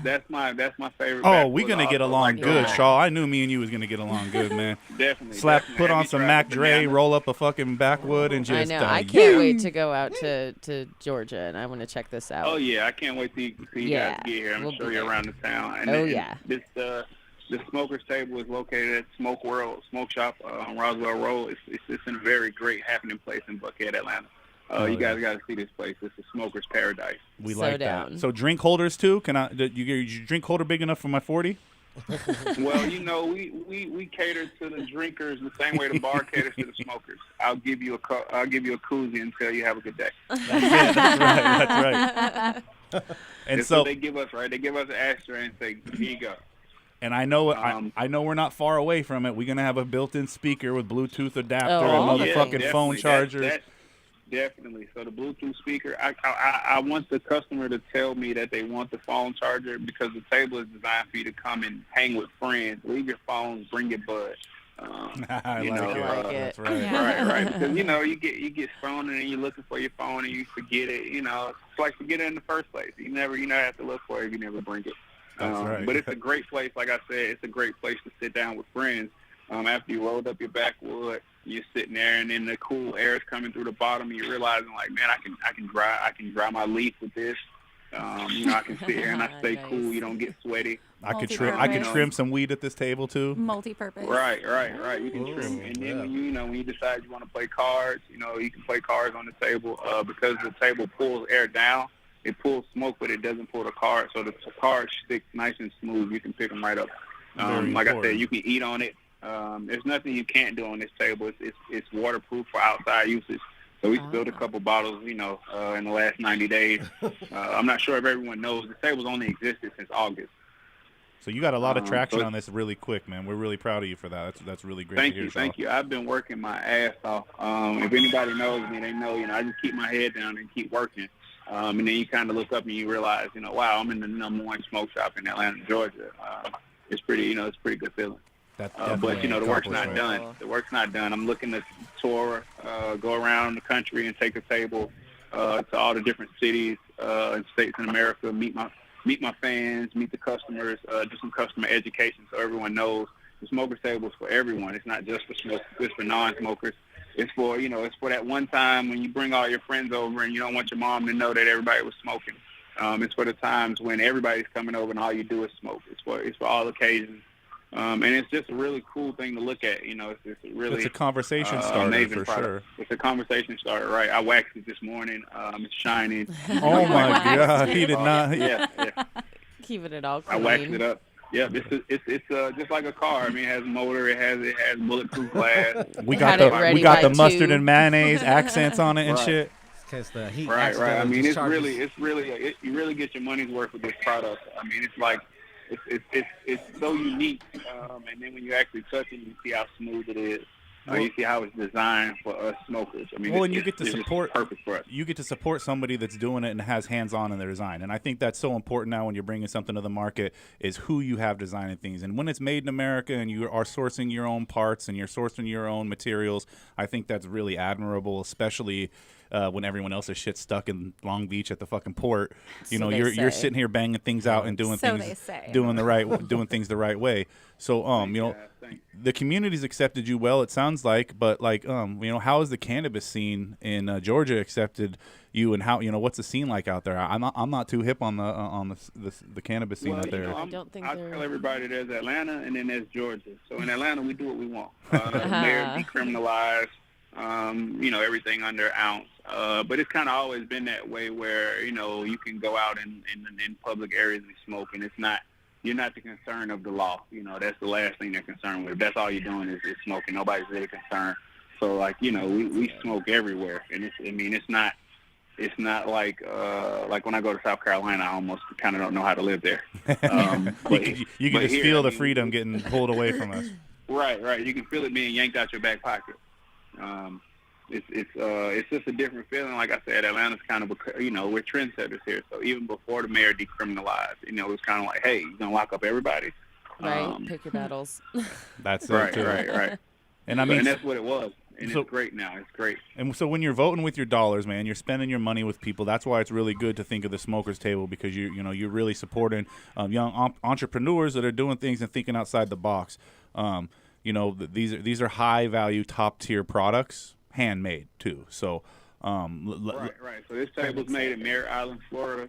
That's my favorite. Oh, we gonna get along good, Shaw. I knew me and you was gonna get along good, man. Definitely. Put on some Mac Dre, roll up a fucking backwood, and just. I know. I can't wait to go out to Georgia, and I want to check this out. Oh yeah, I can't wait till you guys get here. I'm gonna show you around the town. And The Smokers Table is located at Smoke World Smoke Shop on Roswell Road. It's in a very great happening place in Buckhead, Atlanta. You guys got to see this place. It's a smoker's paradise. We like that. So drink holders too? Can I? You drink holder big enough for my 40? Well, we cater to the drinkers the same way the bar caters to the smokers. I'll give you a koozie and tell you have a good day. That's right. And so they give us They give us an ashtray and say, here you go. And I know I know we're not far away from it. We're gonna have a built-in speaker with Bluetooth adapter, and motherfucking phone chargers. Definitely. So the Bluetooth speaker, I want the customer to tell me that they want the phone charger because the table is designed for you to come and hang with friends. Leave your phones, bring your bud. I like it. That's right. Right. Because you get phone and you're looking for your phone and you forget it. It's like forget it in the first place. You never have to look for it if you never bring it. That's right. But it's a great place. Like I said, it's a great place to sit down with friends. After you rolled up your backwood, you're sitting there, and then the cool air is coming through the bottom, and you're realizing, like, man, I can dry my leaf with this. I can sit here and I stay cool. You don't get sweaty. I could trim some weed at this table too. Multi-purpose. Right. You can trim, and then when you decide you want to play cards, you can play cards on the table because the table pulls air down. It pulls smoke, but it doesn't pull the card. So the cards stick nice and smooth. You can pick them right up. Like I said, you can eat on it. There's nothing you can't do on this table. It's waterproof for outside usage. So we spilled a couple bottles, in the last 90 days. I'm not sure if everyone knows. The table's only existed since August. So you got a lot of traction on this really quick, man. We're really proud of you for that. That's really great to hear. Thank you. I've been working my ass off. If anybody knows me, they know, I just keep my head down and keep working. And then you kind of look up and you realize, wow, I'm in the #1 smoke shop in Atlanta, Georgia. It's pretty, it's a pretty good feeling. But the work's not done. The work's not done. I'm looking to tour, go around the country and take a table to all the different cities and states in America, meet my fans, meet the customers, do some customer education so everyone knows, the smokers table is for everyone. It's not just for smokers. It's for non-smokers. It's for, it's for that one time when you bring all your friends over and you don't want your mom to know that everybody was smoking. It's for the times when everybody's coming over and all you do is smoke. It's for all occasions. And it's just a really cool thing to look at. It's a conversation starter amazing for product. sure. It's a conversation starter, right? I waxed it this morning. It's shining. Oh my God, he did not. Yeah. Keeping it all I clean. waxed it up. Yeah, it's just like a car. I mean, it has a motor. It has bulletproof glass. We got the mustard and mayonnaise accents on it and Right. shit. Because the heat. Right. I mean, you really get your money's worth with this product. I mean, it's like it's so unique. And then when you actually touch it, you see how smooth it is. You see how it's designed for us smokers. I mean, and you get to support. Perfect for us. You get to support somebody that's doing it and has hands-on in their design, and I think that's so important now when you're bringing something to the market is who you have designing things. And when it's made in America and you are sourcing your own parts and you're sourcing your own materials, I think that's really admirable, especially when everyone else's shit's stuck in Long Beach at the fucking port. You're sitting here banging things out and doing doing things the right way. So the community's accepted you well, it sounds like, but how has the cannabis scene in Georgia accepted you, and how what's the scene like out there? I'm not too hip on the cannabis scene out there. I don't think I tell everybody there's Atlanta and then there's Georgia. So in Atlanta we do what we want. Mayor decriminalized, everything under an ounce. But it's kind of always been that way where you can go out in public areas and smoke, and you're not the concern of the law. That's the last thing they're concerned with. That's all you're doing is smoking. Nobody's really concerned. So we smoke everywhere, and it's not like when I go to South Carolina, I almost kind of don't know how to live there. You can just feel the freedom getting pulled away from us. Right. You can feel it being yanked out your back pocket. It's just a different feeling. Like I said, Atlanta's kind of we're trendsetters here. So even before the mayor decriminalized, it was kind of like, hey, you gonna lock up everybody? Right. Pick your battles. That's right, it too. Right. And and that's what it was. And so, it's great now. It's great. And so when you're voting with your dollars, man, you're spending your money with people. That's why it's really good to think of the smokers table, because you're really supporting young entrepreneurs that are doing things and thinking outside the box. These are high value, top tier products, handmade too. So right. So this table's made in Merritt Island, Florida.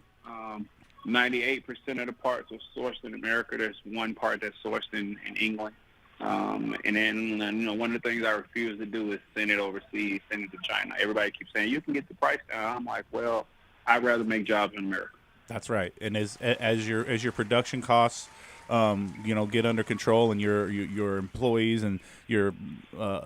98% of the parts are sourced in America. There's one part that's sourced in England. And then, one of the things I refuse to do is send it overseas, send it to China. Everybody keeps saying, you can get the price down. I'm like, well, I'd rather make jobs in America. That's right. And as your production costs, get under control, and your employees and your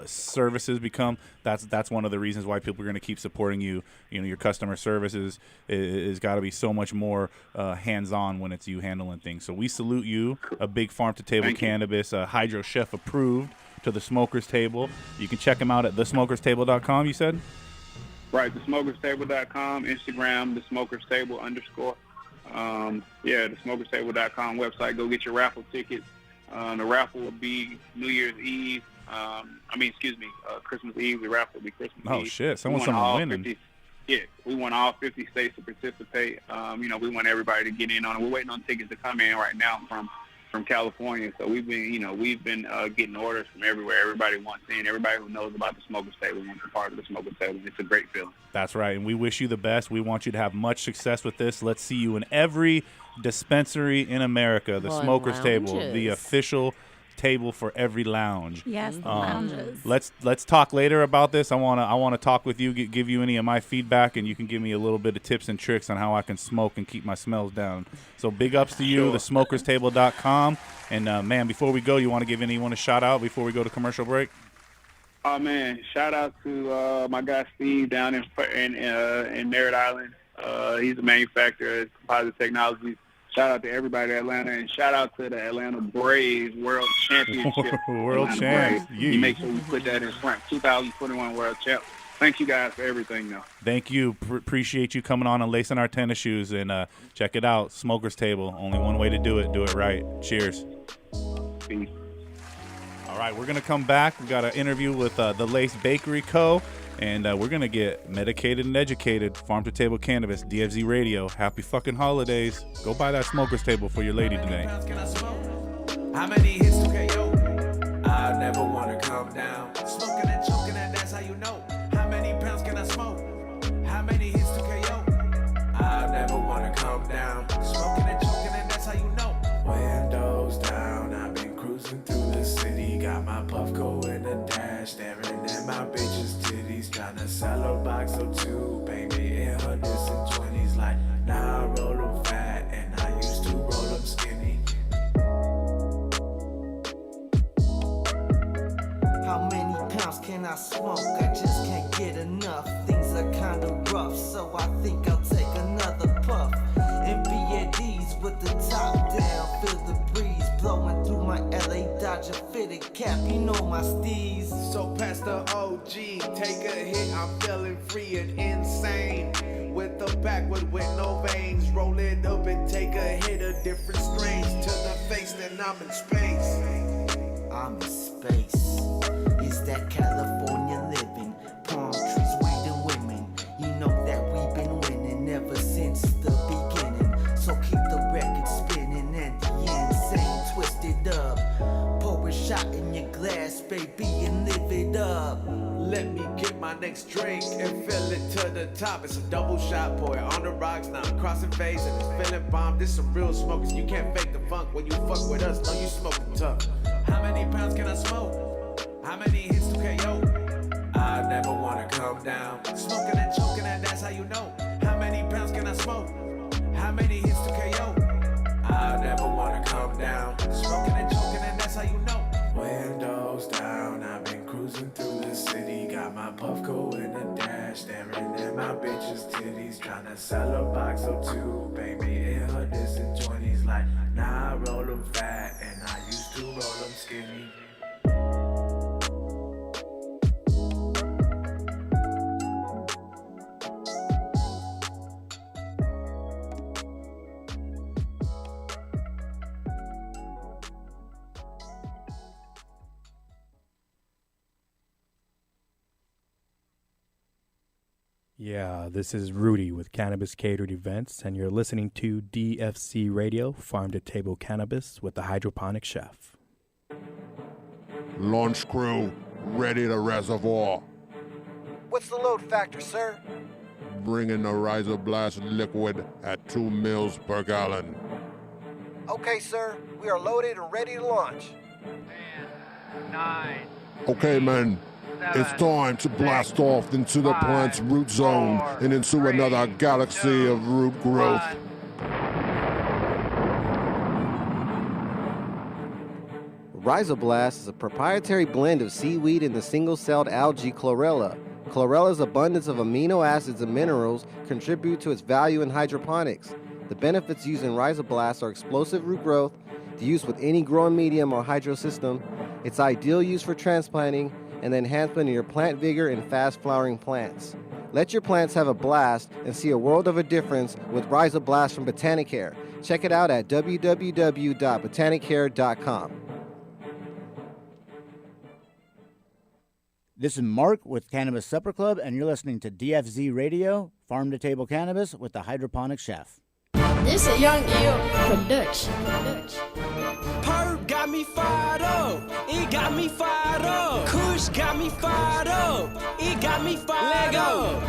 services become, that's one of the reasons why people are going to keep supporting you. Your customer services is got to be so much more hands-on when it's you handling things. So we salute you. A big farm to table cannabis, Hydro Chef approved to the Smokers Table. You can check them out at thesmokerstable.com. You said. Right, thesmokerstable.com, Instagram, thesmokerstable_. thesmokerstable.com website. Go get your raffle tickets. The raffle will be New Year's Eve. Christmas Eve. The raffle will be Christmas Eve. Oh shit! Someone's winning. We want all 50 states to participate. We want everybody to get in on it. We're waiting on tickets to come in right now from California. So we've been getting orders from everywhere. Everybody wants in. Everybody who knows about the Smokers Table wants a part of the Smokers Table. It's a great feeling. That's right, and we wish you the best. We want you to have much success with this. Let's see you in every dispensary in America. The Smokers Table, the official table for every lounge. Yes, the lounges. Let's talk later about this. I wanna talk with you, give you any of my feedback, and you can give me a little bit of tips and tricks on how I can smoke and keep my smells down. So big ups to you, thesmokerstable.com. And man, before we go, you want to give anyone a shout out before we go to commercial break? Oh man, shout out to my guy Steve down in Merritt Island. He's a manufacturer of Composite Technologies. Shout out to everybody in Atlanta, and shout out to the Atlanta Braves World Championship. World champs. You make sure we put that in front. 2021 World Champ. Thank you guys for everything, though. Thank you. Appreciate you coming on and lacing our tennis shoes. And check it out, Smokers Table. Only one way to do it. Do it right. Cheers. Peace. All right, we're going to come back. We got an interview with the Lace Bakery Co., and we're going to get medicated and educated. Farm to Table Cannabis, DFZ Radio. Happy fucking holidays. Go buy that Smokers Table for your lady today. How many hits to KO? never wanna calm down. Smoking and choking, and that's how you know. How many pounds can I smoke? How many hits to KO? I never wanna calm down. Smoking and choking, and that's how you know. Windows down, I've been cruising through the city. Got my Puffco in the dash, staring at my bitch's titties. Tryna sell a box or two, baby, in her distant 20s. Like, now I roll them fat, and I used to roll them skinny. How many pounds can I smoke? I just can't get enough. Things are kinda rough, so I think I'll take another puff. And be at ease with the top down. Feel the breeze blowing through my LA Dodger fitted cap. You know my steez. So past the OG, take a hit, I'm feeling free and insane. With the backwood with no veins, roll it up and take a hit of different strains. To the face, then I'm in space. I'm in space. It's that California living. Palm trees, waiting women. You know that we've been winning ever since the beginning. So keep the record spinning and the insane twisted up. Pour a shot in your glass, baby, and live it up. Let me get my next drink and fill it to the top. It's a double shot, pour it on the rocks. Now I'm crossing phase and it's feeling bomb. This some real smokers. You can't fake the funk when you fuck with us. No, you smoking tough. How many pounds can I smoke? How many hits to KO? I never wanna calm down. Smoking and choking, and that's how you know. How many pounds can I smoke? How many hits to KO? I never wanna calm down. Smoking and choking, and that's how you know. Windows down, I've been cruising through the city. Got my Puffco in the dash, staring at my bitch's titties. Tryna sell a box or two, baby, in her distant 20s. Like, now I roll them fat, and I used to roll them skinny. Yeah, this is Rudy with Cannabis Catered Events, and you're listening to DFC Radio, Farm to Table Cannabis with the Hydroponic Chef. Launch crew, ready to reservoir. What's the load factor, sir? Bring in the Riser Blast liquid at 2 mils per gallon. Okay, sir. We are loaded and ready to launch. 10, 9. Okay, men. It's time to blast off into the plant's root zone and into another galaxy of root growth. Rhizoblast is a proprietary blend of seaweed and the single-celled algae chlorella. Chlorella's abundance of amino acids and minerals contribute to its value in hydroponics. The benefits used in Rhizoblast are explosive root growth, the use with any growing medium or hydro system, its ideal use for transplanting, and the enhancement of your plant vigor in fast-flowering plants. Let your plants have a blast and see a world of a difference with Rhizoblast from Botanicare. Check it out at www.botanicare.com. This is Mark with Cannabis Supper Club, and you're listening to DFZ Radio, Farm to Table Cannabis with the Hydroponic Chef. This a Young Eel production. Perp got me fired up. It got me fired up. Kush got me fired up. It got me fired up.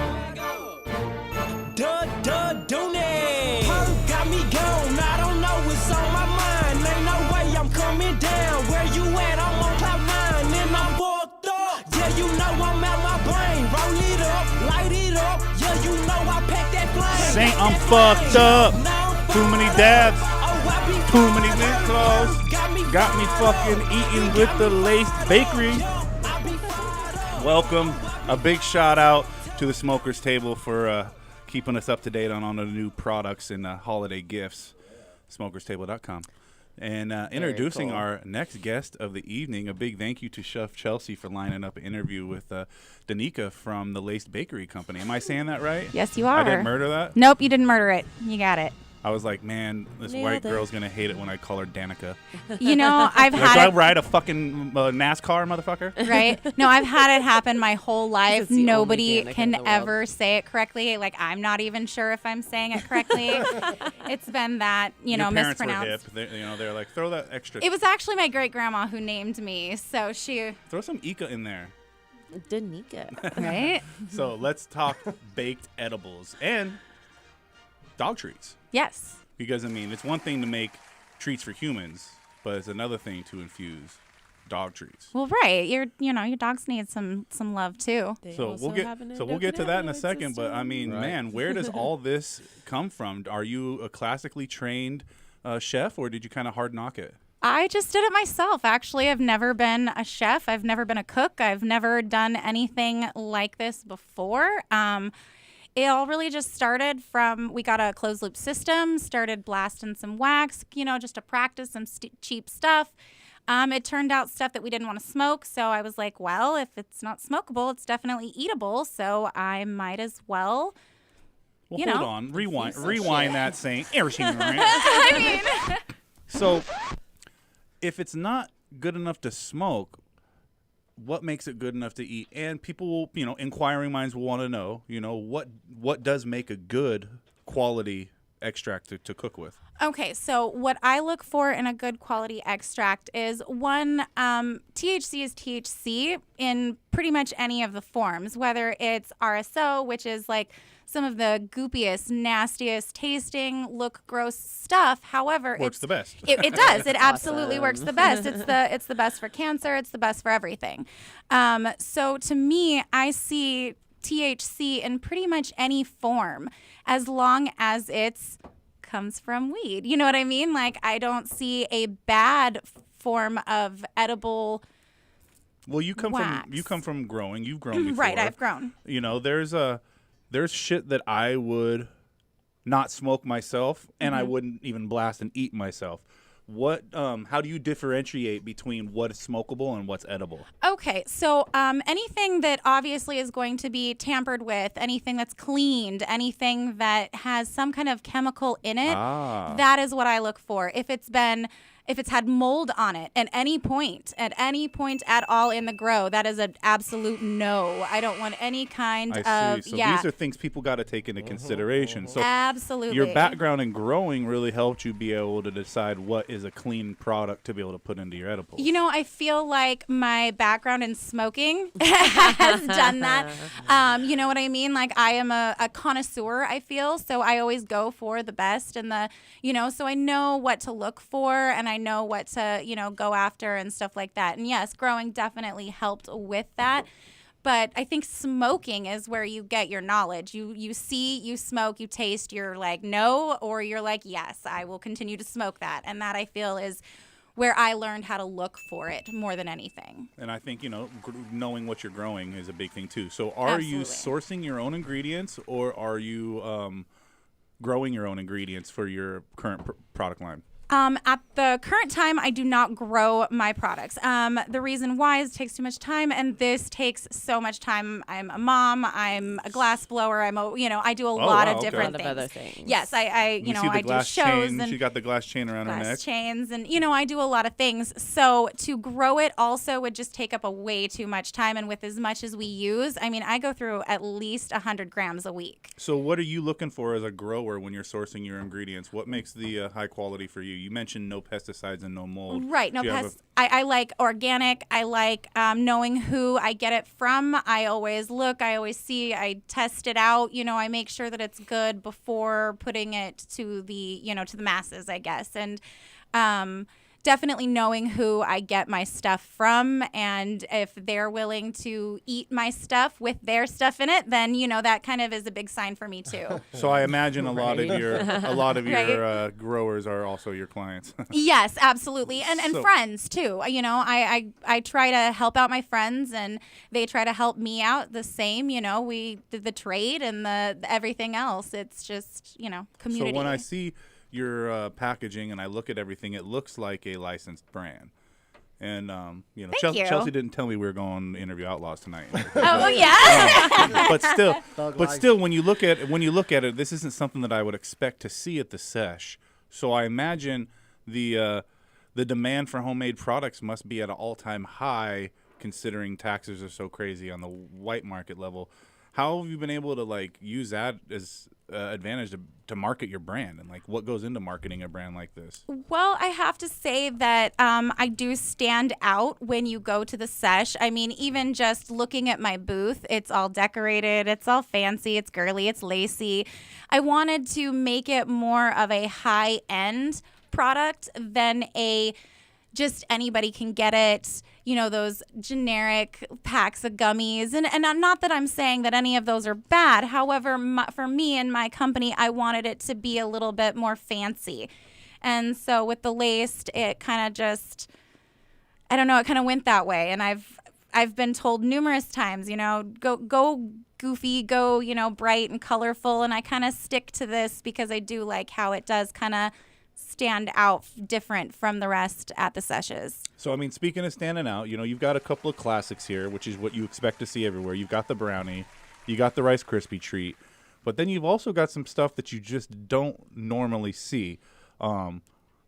Dooney. Perp got me gone. I don't know what's on my mind. Ain't no way I'm coming down. Where you at? I'm on cloud 9 and I'm fucked up. Yeah, you know I'm out my brain. Roll it up, light it up. Yeah, you know I pack that flame. Saying I'm fucked up. Too many dabs. Too many mint claws. Got me fucking eating with the Laced Bakery. Welcome. A big shout out to the Smokers Table for keeping us up to date on the new products and holiday gifts. SmokersTable.com. And introducing our next guest of the evening, a big thank you to Chef Chelsea for lining up an interview with Danica from the Laced Bakery Company. Am I saying that right? Yes, you are. I didn't murder that? Nope, you didn't murder it. You got it. I was like, man, this Nailed white it. girl's gonna hate it when I call her Danica. You know, I've Like, had do I it. ride a fucking NASCAR, motherfucker? Right? No, I've had it happen my whole life. It's the only Nobody Danica in can the world. ever say it correctly. Like, I'm not even sure if I'm saying it correctly. It's been that, Your parents mispronounced. were hip. They're like, throw that extra. It was actually my great grandma who named me. So she. Throw some Ika in there. Danica. Right? So let's talk baked edibles and dog treats. Yes. Because, I mean, it's one thing to make treats for humans, but it's another thing to infuse dog treats. Well, right. Your dogs need some love too. So we'll get to that in a second. But I mean, man, where does all this come from? Are you a classically trained chef, or did you kind of hard knock it? I just did it myself. Actually, I've never been a chef. I've never been a cook. I've never done anything like this before. It all really just started from, we got a closed loop system, started blasting some wax, just to practice some cheap stuff. It turned out stuff that we didn't want to smoke. So I was like, well, if it's not smokable, it's definitely eatable. So I might as well, Well, hold on. Rewind that saying. So if it's not good enough to smoke, what makes it good enough to eat? And people will, inquiring minds will want to know, what does make a good quality extract to cook with? Okay, so what I look for in a good quality extract is one, THC is THC in pretty much any of the forms, whether it's RSO, which is like some of the goopiest, nastiest tasting, look gross stuff. However, Works the best. It does. It absolutely works the best. It's the best for cancer. It's the best for everything. So to me, I see THC in pretty much any form, as long as it's comes from weed. You know what I mean? Like, I don't see a bad form of edible. Well, you come wax. from growing. You've grown before. Right, I've grown. There's shit that I would not smoke myself, and I wouldn't even blast and eat myself. How do you differentiate between what is smokable and what's edible? Okay, so anything that obviously is going to be tampered with, anything that's cleaned, anything that has some kind of chemical in it, that is what I look for. If it's had mold on it at any point at all in the grow, that is an absolute no. I don't want any kind I see. So these are things people got to take into consideration. So absolutely. Your background in growing really helped you be able to decide what is a clean product to be able to put into your edibles. I feel like my background in smoking has done that. You know what I mean? Like, I am a connoisseur, I feel. So I always go for the best and so I know what to look for, and I know what to, go after and stuff like that. And yes, growing definitely helped with that. But I think smoking is where you get your knowledge. You see, you smoke, you taste, you're like, no, or you're like, yes, I will continue to smoke that. And that, I feel, is where I learned how to look for it more than anything. And I think, knowing what you're growing is a big thing too. So are you sourcing your own ingredients, or are you growing your own ingredients for your current product line? At the current time, I do not grow my products. The reason why is it takes too much time, and this takes so much time. I'm a mom. I'm a glass blower. I do a lot of different things. Other things. Yes, I do shows chain. and She got the glass chain around her neck. chains, and I do a lot of things. So to grow it also would just take up a way too much time, and with as much as we use, I go through at least 100 grams a week. So what are you looking for as a grower when you're sourcing your ingredients? What makes the high quality for you? You mentioned no pesticides and no mold. Right, no pests. I like organic. I like knowing who I get it from. I always look. I always see. I test it out. I make sure that it's good before putting it to the to the masses, I guess. And definitely knowing who I get my stuff from, and if they're willing to eat my stuff with their stuff in it, then that kind of is a big sign for me too. So I imagine a lot of your growers are also your clients. Yes, absolutely, and friends too. I try to help out my friends, and they try to help me out the same. We did the trade and the everything else. It's just community. So when I see your packaging and I look at everything, it looks like a licensed brand. And you know, Thank you. Chelsea didn't tell me we were going to interview outlaws tonight. Oh yeah. But still, when you look at it, this isn't something that I would expect to see at the sesh. So I imagine the demand for homemade products must be at an all-time high, considering taxes are so crazy on the white market level. How have you been able to like use that as advantage to market your brand, and like what goes into marketing a brand like this? Well, I have to say that I do stand out when you go to the sesh. I mean, even just looking at my booth, it's all decorated, it's all fancy, it's girly, it's lacy. I wanted to make it more of a high-end product than a just anybody can get it, you know, those generic packs of gummies. And not that I'm saying that any of those are bad. However, for me and my company, I wanted it to be a little bit more fancy. And so with the laced, it kind of just, I don't know, it kind of went that way. And I've been told numerous times, you know, go goofy, go, you know, bright and colorful. And I kind of stick to this because I do like how it does kind of stand out different from the rest at the sessions. So, I mean, speaking of standing out, you know, you've got a couple of classics here, which is what you expect to see everywhere. You've got the brownie, you got the Rice Krispie treat, but then you've also got some stuff that you just don't normally see. So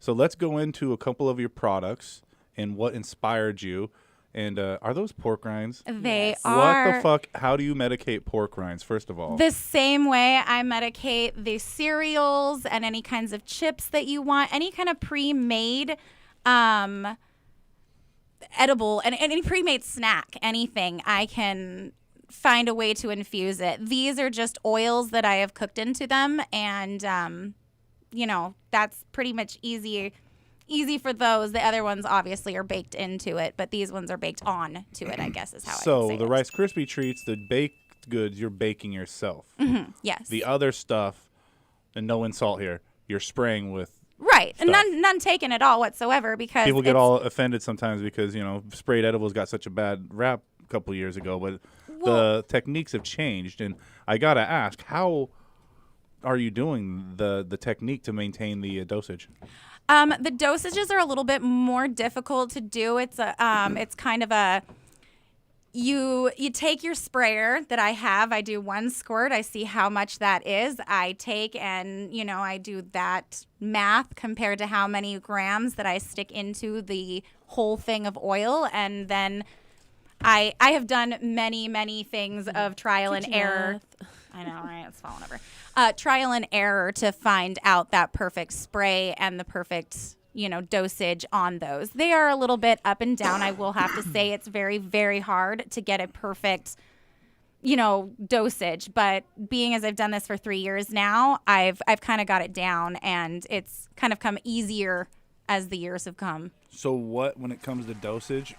let's go into a couple of your products and what inspired you. And are those pork rinds? They are. What the fuck? How do you medicate pork rinds, first of all? The same way I medicate the cereals and any kinds of chips that you want, any kind of pre-made edible and any pre-made snack, anything, I can find a way to infuse it. These are just oils that I have cooked into them, and, you know, that's pretty much easy for those. The other ones obviously are baked into it, but these ones are baked on to it, I guess is how I would say So the it. Rice Krispie treats, the baked goods, you're baking yourself. Mm-hmm. Yes. The other stuff, and no insult here, you're spraying with right. stuff. And none taken at all whatsoever, because people get all offended sometimes because, you know, sprayed edibles got such a bad rap a couple years ago, but the techniques have changed. And I got to ask, how are you doing the technique to maintain the dosage? The dosages are a little bit more difficult to do. It's it's kind of a, you take your sprayer that I have. I do one squirt. I see how much that is. I take and, you know, I do that math compared to how many grams that I stick into the whole thing of oil. And then I have done many things of trial and error. I know, right? It's falling over. Trial and error to find out that perfect spray and the perfect, you know, dosage on those. They are a little bit up and down. I will have to say it's very, very hard to get a perfect, you know, dosage. But being as I've done this for 3 years now, I've kind of got it down, and it's kind of come easier as the years have come. So when it comes to dosage,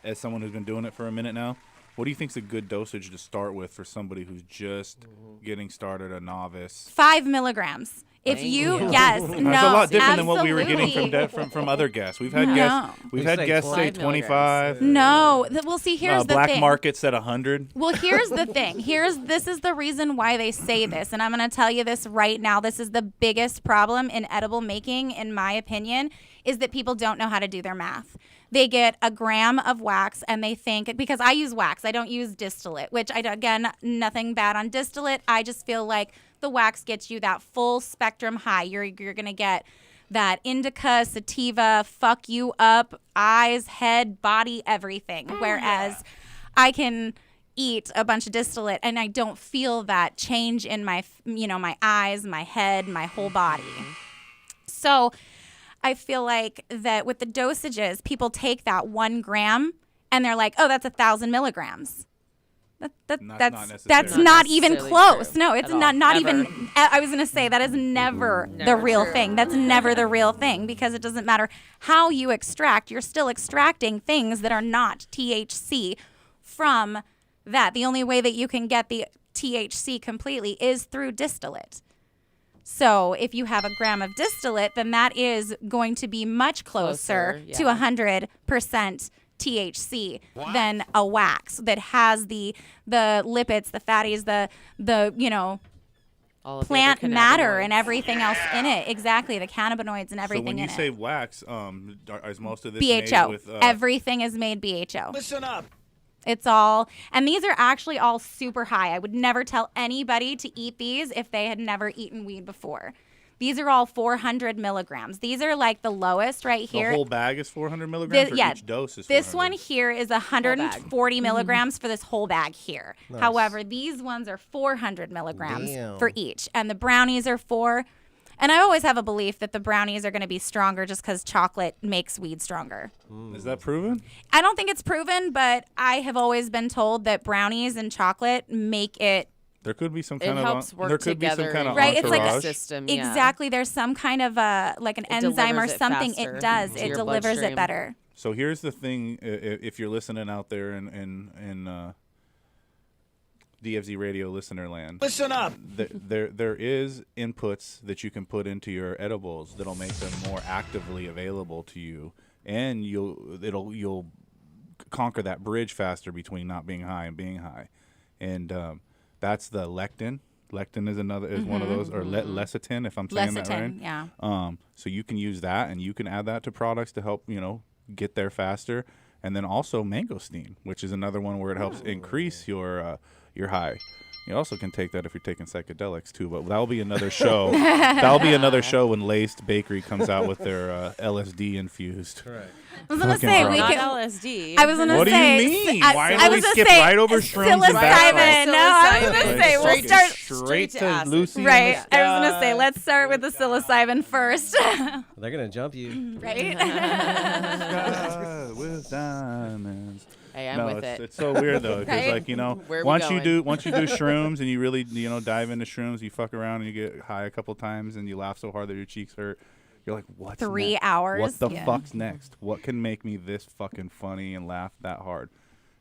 as someone who's been doing it for a minute now, what do you think is a good dosage to start with for somebody who's just getting started, a novice? 5 milligrams. If you, yes, no, that's a lot different than what we were absolutely. getting from other guests. We've had guests say 25. No, well, see, here's the Black thing. market said 100. Well, here's the thing. This is the reason why they say this, and I'm going to tell you this right now. This is the biggest problem in edible making, in my opinion, is that people don't know how to do their math. They get a gram of wax and they think, because I use wax, I don't use distillate, which again, nothing bad on distillate. I just feel like the wax gets you that full spectrum high. You're going to get that indica, sativa, fuck you up, eyes, head, body, everything. Whereas I can eat a bunch of distillate and I don't feel that change in my, you know, my eyes, my head, my whole body. So I feel like that with the dosages, people take that 1 gram and they're like, oh, that's 1,000 milligrams. That's not even close. No, it's not even. I was going to say that is never the real thing. That's never the real thing, because it doesn't matter how you extract. You're still extracting things that are not THC from that. The only way that you can get the THC completely is through distillate. So if you have a gram of distillate, then that is going to be much closer to 100% THC than a wax that has the lipids, the fatties, the you know, All of the plant other matter and cannabinoids. everything else in it. Exactly, the cannabinoids and everything So when you in say it. wax, is most of this made BHO. with Everything is made BHO. Listen up. It's all, and these are actually all super high. I would never tell anybody to eat these if they had never eaten weed before. These are all 400 milligrams. These are like the lowest right here. The whole bag is 400 milligrams, or each dose is 400? This one here is 140 milligrams for this whole bag here. Nice. However, these ones are 400 milligrams Damn. for each. And the brownies are 4. And I always have a belief that the brownies are going to be stronger just because chocolate makes weed stronger. Is that proven? I don't think it's proven, but I have always been told that brownies and chocolate make it. There could be some It kind helps of work there could be some together kind of Right, it's like a entourage. system. Yeah. Exactly. There's some kind of like an It enzyme or delivers it something. faster It does. to It your delivers it bloodstream. better. So here's the thing: if you're listening out there in DFZ Radio listener land, Listen up. there is inputs that you can put into your edibles that'll make them more actively available to you, and you'll conquer that bridge faster between not being high and being high, and that's the lectin. Lectin is one of those, or lecithin, if I'm saying that right. Lecithin, yeah. So you can use that, and you can add that to products to help get there faster, and then also mangosteen, which is another one where it helps increase your high. You also can take that if you're taking psychedelics too, but that'll be another show. That'll be another show when Laced Bakery comes out with their LSD infused. Right. I was gonna fucking say drug. we Not can. LSD. I was gonna What do say. you mean? I- Why I don't we was gonna skip say right over shrooms and psilocybin. bath No, I was Psilocybin. gonna say we'll Like, start. straight to to acid. Lucy. Right. and the I was gonna say sky. let's start with the psilocybin first. They're gonna jump you. Right. Sky with diamonds. Hey, I'm No, with it. it's so weird though, because Right? Where are we once you going? do shrooms and you really dive into shrooms, you fuck around and you get high a couple times and you laugh so hard that your cheeks hurt. You're like, what's 3 next? hours? What the Yeah. fuck's next? What can make me this fucking funny and laugh that hard?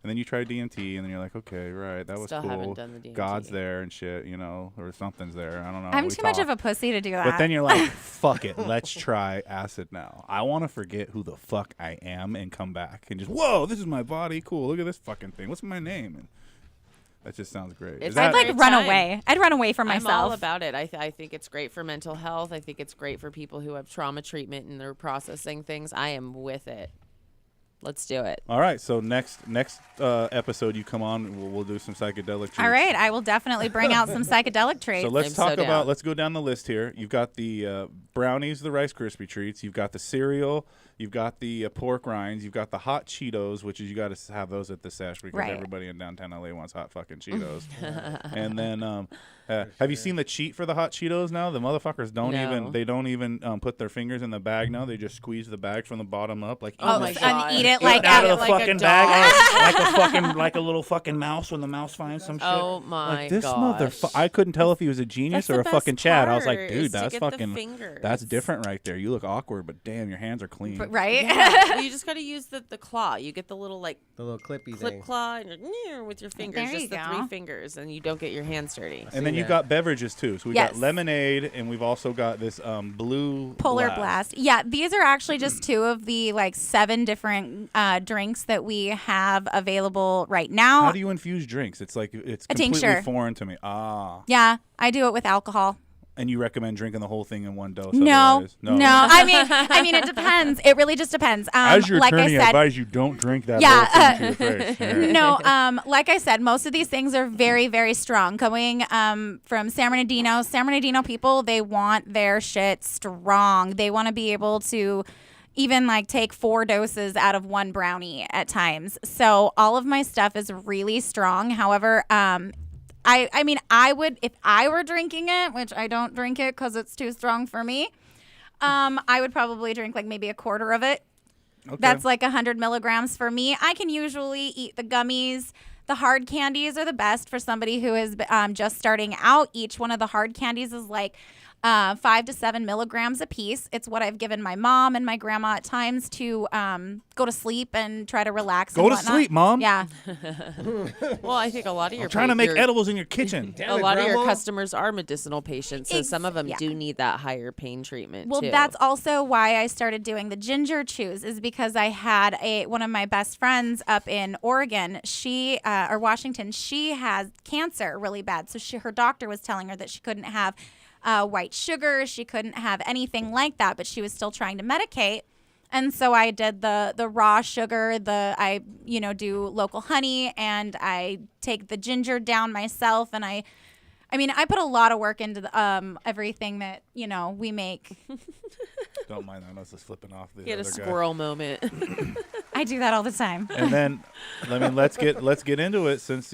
And then you try DMT, and then you're like, okay, right, that was Still cool. haven't done the DMT. God's there and shit, or something's there. I don't know. I'm We too much talk. of a pussy to do that. But then you're like, fuck it, let's try acid now. I want to forget who the fuck I am and come back and just, whoa, this is my body. Cool, look at this fucking thing. What's my name? And that just sounds great. It's Is that, I'd like great run time. away. I'd run away from myself. I'm all about it. I think it's great for mental health. I think it's great for people who have trauma treatment and they're processing things. I am with it. Let's do it. all right, so next episode you come on, we'll do some psychedelic treats. All right, I will definitely bring out some psychedelic traits. So let's I'm talk so about. down. Let's go down the list here. You've got the brownies, the Rice Krispie treats. You've got the cereal. You've got the pork rinds. You've got the hot Cheetos, which is you got to have those at the sesh because Right. everybody in downtown LA wants hot fucking Cheetos. And then, have you seen the cheat for the hot Cheetos now? The motherfuckers don't even put their fingers in the bag now. They just squeeze the bag from the bottom up, like Oh my God. and eat it Eat like out a, of the like a fucking dog. bag, like a little fucking mouse when the mouse finds some shit. Oh my Like this gosh. motherfucker, I couldn't tell if he was a genius That's or the a fucking best Chad. I was like, part, dude, is to that's get the fucking, fingers. that's different right there. You look awkward, but damn, your hands are clean. right. Well, you just got to use the claw. You get the little The little clippy clip thing. claw and you're, with your fingers, There you just the go. 3 fingers, and you don't get your hands dirty. And then you that. got beverages too. So we Yes. got lemonade, and we've also got this blue Polar Blast. Yeah, these are actually just 2 of the 7 different drinks that we have available right now. How do you infuse drinks? It's like it's A completely tincture. foreign to me. Yeah, I do it with alcohol. And you recommend drinking the whole thing in one dose? No, otherwise? no. I mean, it depends. It really just depends. As your like I attorney, I said, advise you don't drink that Yeah, whole thing to your face. Yeah. no, like I said, most of these things are very, very strong. Going from San Bernardino people, they want their shit strong. They want to be able to even take 4 doses out of 1 brownie at times. So all of my stuff is really strong. However, I mean, I would, if I were drinking it, which I don't drink it because it's too strong for me, I would probably drink maybe a quarter of it. Okay. That's 100 milligrams for me. I can usually eat the gummies. The hard candies are the best for somebody who is just starting out. Each one of the hard candies is 5 to 7 milligrams a piece. It's what I've given my mom and my grandma at times to go to sleep and try to relax. Go to sleep, Mom. Yeah. Well, I think a lot of your I'm trying to make edibles in your kitchen. A lot of your customers are medicinal patients, so some of them do need that higher pain treatment. Well, too. that's also why I started doing the ginger chews, is because I had one of my best friends up in Oregon, or Washington. She has cancer really bad, so her doctor was telling her that she couldn't have white sugar, she couldn't have anything like that, but she was still trying to medicate. And so I did the raw sugar, I do local honey, and I take the ginger down myself, and I put a lot of work into everything that we make. Don't mind that. I was just flipping off the He had a other guy. squirrel moment. I do that all the time. And then, let's get into it, since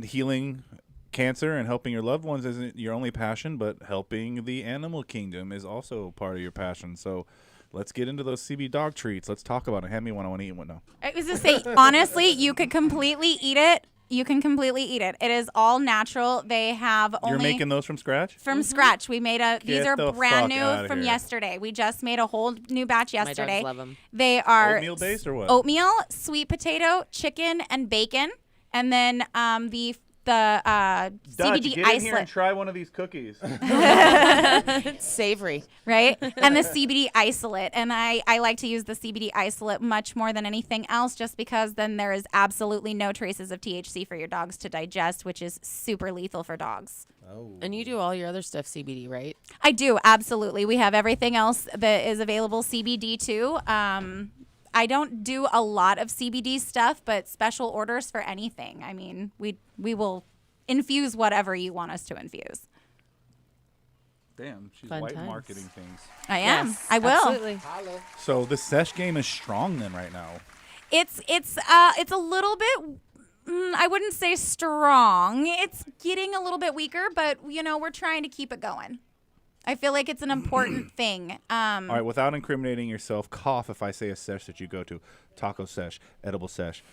healing cancer and helping your loved ones isn't your only passion, but helping the animal kingdom is also part of your passion. So let's get into those CB dog treats. Let's talk about it. Hand me one. I want to eat one now. I was going to say, honestly, you could completely eat it. You can completely eat it. It is all natural. They have only... You're making those from scratch? From scratch. We made these are brand new from here. yesterday. We just made a whole new batch yesterday. My dogs love them. They are... Oatmeal based or what? Oatmeal, sweet potato, chicken, and bacon. And then the CBD get in here and try one of these cookies. It's savory. Right? And the CBD isolate. And I like to use the CBD isolate much more than anything else, just because then there is absolutely no traces of THC for your dogs to digest, which is super lethal for dogs. Oh. And you do all your other stuff CBD, right? I do, absolutely. We have everything else that is available CBD too. I don't do a lot of CBD stuff, but special orders for anything. I mean, we will infuse whatever you want us to infuse. Damn, she's Fun white times. marketing things. I am. Yes, I will. Absolutely. So the sesh game is strong then right now. It's a little bit. I wouldn't say strong. It's getting a little bit weaker, but we're trying to keep it going. I feel like it's an important thing. All right, without incriminating yourself, cough if I say a sesh that you go to. Taco sesh, edible sesh,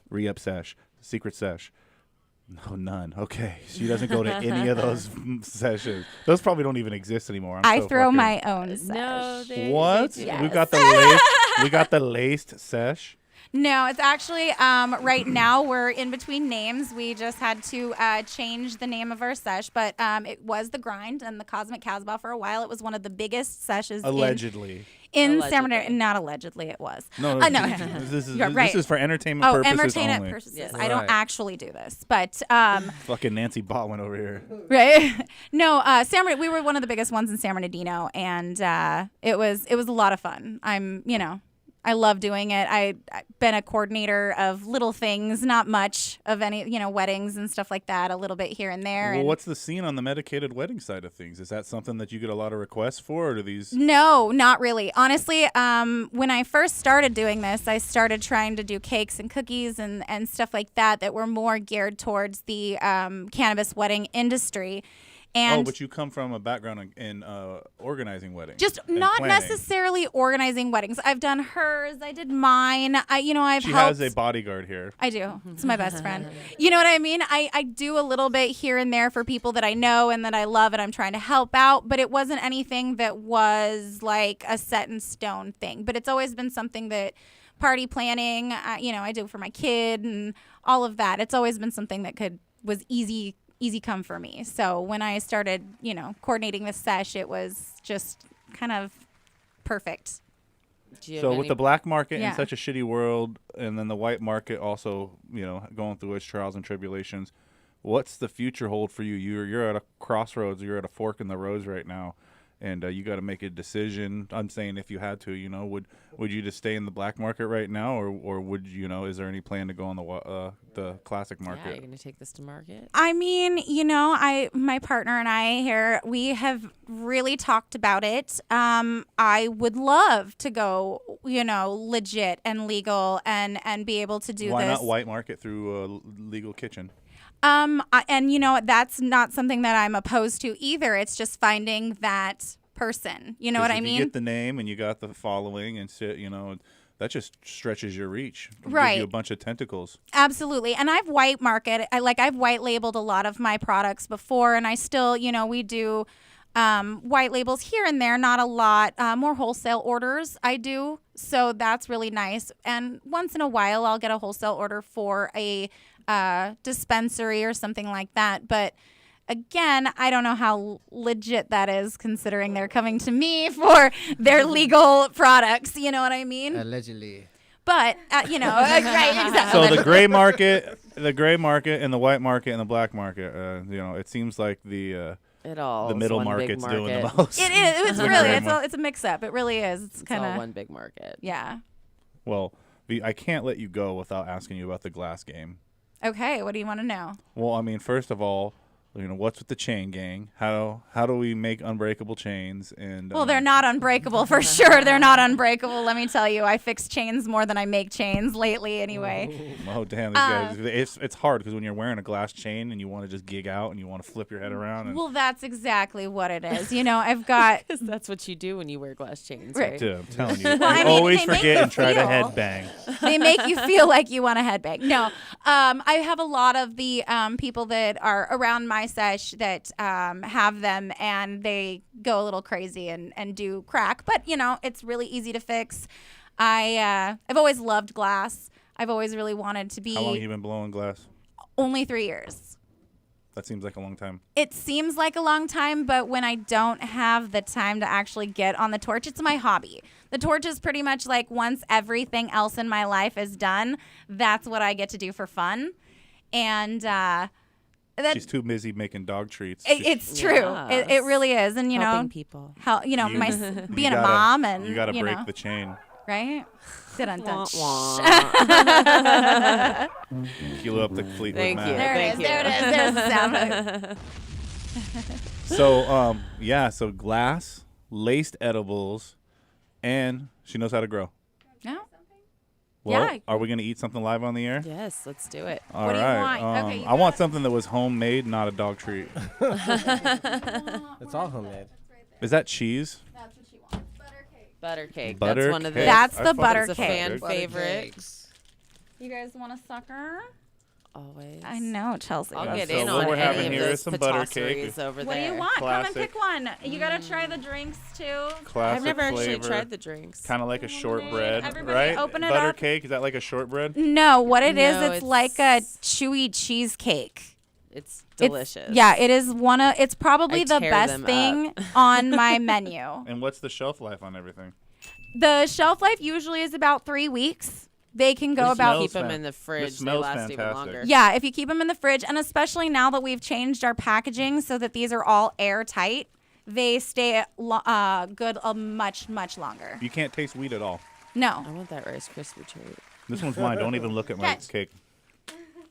re-up sesh, secret sesh. No, none. Okay, she doesn't go to any of those sessions. Those probably don't even exist anymore. I throw my own sesh. No, What? Yes. We got the laced. We got the laced sesh. No, it's actually right now we're in between names. We just had to change the name of our sesh, but it was the Grind and the Cosmic Casbah for a while. It was one of the biggest seshes Allegedly. in San Bernardino. Not allegedly, it was. No, no. This is You're right. This is for entertainment purposes entertainment only. purposes. Yes. I don't Right. actually do this, but Fucking Nancy Botwin over here. right? No, we were one of the biggest ones in San Bernardino, and it was a lot of fun. I love doing it. I've been a coordinator of little things, not much of any, weddings and stuff like that, a little bit here and there. Well, and what's the scene on the medicated wedding side of things? Is that something that you get a lot of requests for, or do these? No, not really. Honestly, when I first started doing this, I started trying to do cakes and cookies and stuff like that were more geared towards the cannabis wedding industry. And but you come from a background in organizing weddings. just and not planning. necessarily organizing weddings. I've done hers. I did mine. I've She helped. has a bodyguard here. I do. It's my best friend. You know what I mean? I do a little bit here and there for people that I know and that I love and I'm trying to help out, but it wasn't anything that was like a set in stone thing. But it's always been something that party planning, I do for my kid and all of that. It's always been something that was easy come for me. So when I started, coordinating this sesh, it was just kind of perfect. So with the black market Yeah. in such a shitty world, and then the white market also, going through its trials and tribulations, what's the future hold for you? You're at a crossroads. You're at a fork in the roads right now, and you got to make a decision. I'm saying if you had to, would you just stay in the black market right now, or would is there any plan to go on the classic market? Yeah, you're gonna take this to market. I mean, my partner and I here, we have really talked about it. I would love to go, legit and legal and be able to do Why this. not white market through a legal kitchen? That's not something that I'm opposed to either. It's just finding that person. You know what I mean? If you get the name and you got the following and shit, that just stretches your reach. Right. Gives you a bunch of tentacles. Absolutely. And I've white white labeled a lot of my products before, and I still, we do white labels here and there, not a lot. More wholesale orders I do, so that's really nice. And once in a while, I'll get a wholesale order for a dispensary or something like that. But again, I don't know how legit that is, considering they're coming to me for their legal products. You know what I mean? Allegedly. But right, exactly. So the gray market, and the white market, and the black market. It seems like the middle market's doing the most. It is. It's really. It's a mix-up. It really is. It's kind all of one big market. Yeah. Well, I can't let you go without asking you about the glass game. Okay. What do you want to know? Well, I mean, first of all, what's with the chain gang? How do we make unbreakable chains? And Well, they're not unbreakable for sure. They're not unbreakable. Let me tell you, I fix chains more than I make chains lately. Anyway. Oh damn! These guys, it's hard because when you're wearing a glass chain and you want to just gig out and you want to flip your head around. Well, that's exactly what it is. I've got. Because that's what you do when you wear glass chains, Right. right? Dude, I'm telling you, Well, you always forget and try to headbang. They make you feel like you want to headbang. No, I have a lot of the people that are around my sesh that have them, and they go a little crazy and do crack. But it's really easy to fix. I've always loved glass. I've always really wanted to be. How long have you been blowing glass? Only 3 years. That seems like a long time. It seems like a long time, but when I don't have the time to actually get on the torch, it's my hobby. The torch is pretty much like once everything else in my life is done, that's what I get to do for fun. And she's too busy making dog treats. It's true. Yes. It really is. And helping people. being gotta, a mom and you got to break the chain. right. Dun-dun-dun. Cue up the Fleetwood Thank Mac. you. There it is. There's the sound. So glass, laced edibles, and she knows how to grow. No. Well, Yeah. are we going to eat something live on the air? Yes, let's do it. All What do you right. want? Okay, you I want something that was homemade, not a dog treat. It's all homemade. Is that cheese? That's what she wants. Butter cake. Butter That's one of the. cake. That's I the fucking- butter It's a cake. fan Butter favorite. cakes. You guys want a sucker? Always. I know, Chelsea. I'll Yeah, get so in what on we're having any of here those is some butter cake. patisseries over What do there. you want? Classic. Come and pick one. You gotta try the drinks too. Classic I've never actually flavor. tried the drinks. Kind of like a shortbread, Everybody right? open it butter up. cake, is that like a shortbread? No, what it is, No, it's like a chewy cheesecake. It's delicious. It is it's probably I the tear best them thing up. on my menu. And what's the shelf life on everything? The shelf life usually is about 3 weeks. They can go This about Keep them in the fridge. They smells last even fantastic. longer. Yeah, if you keep them in the fridge, and especially now that we've changed our packaging so that these are all airtight, they stay good much longer. You can't taste wheat at all. No. I want that Rice Krispie treat. This one's mine. Don't even look at my Catch. cake.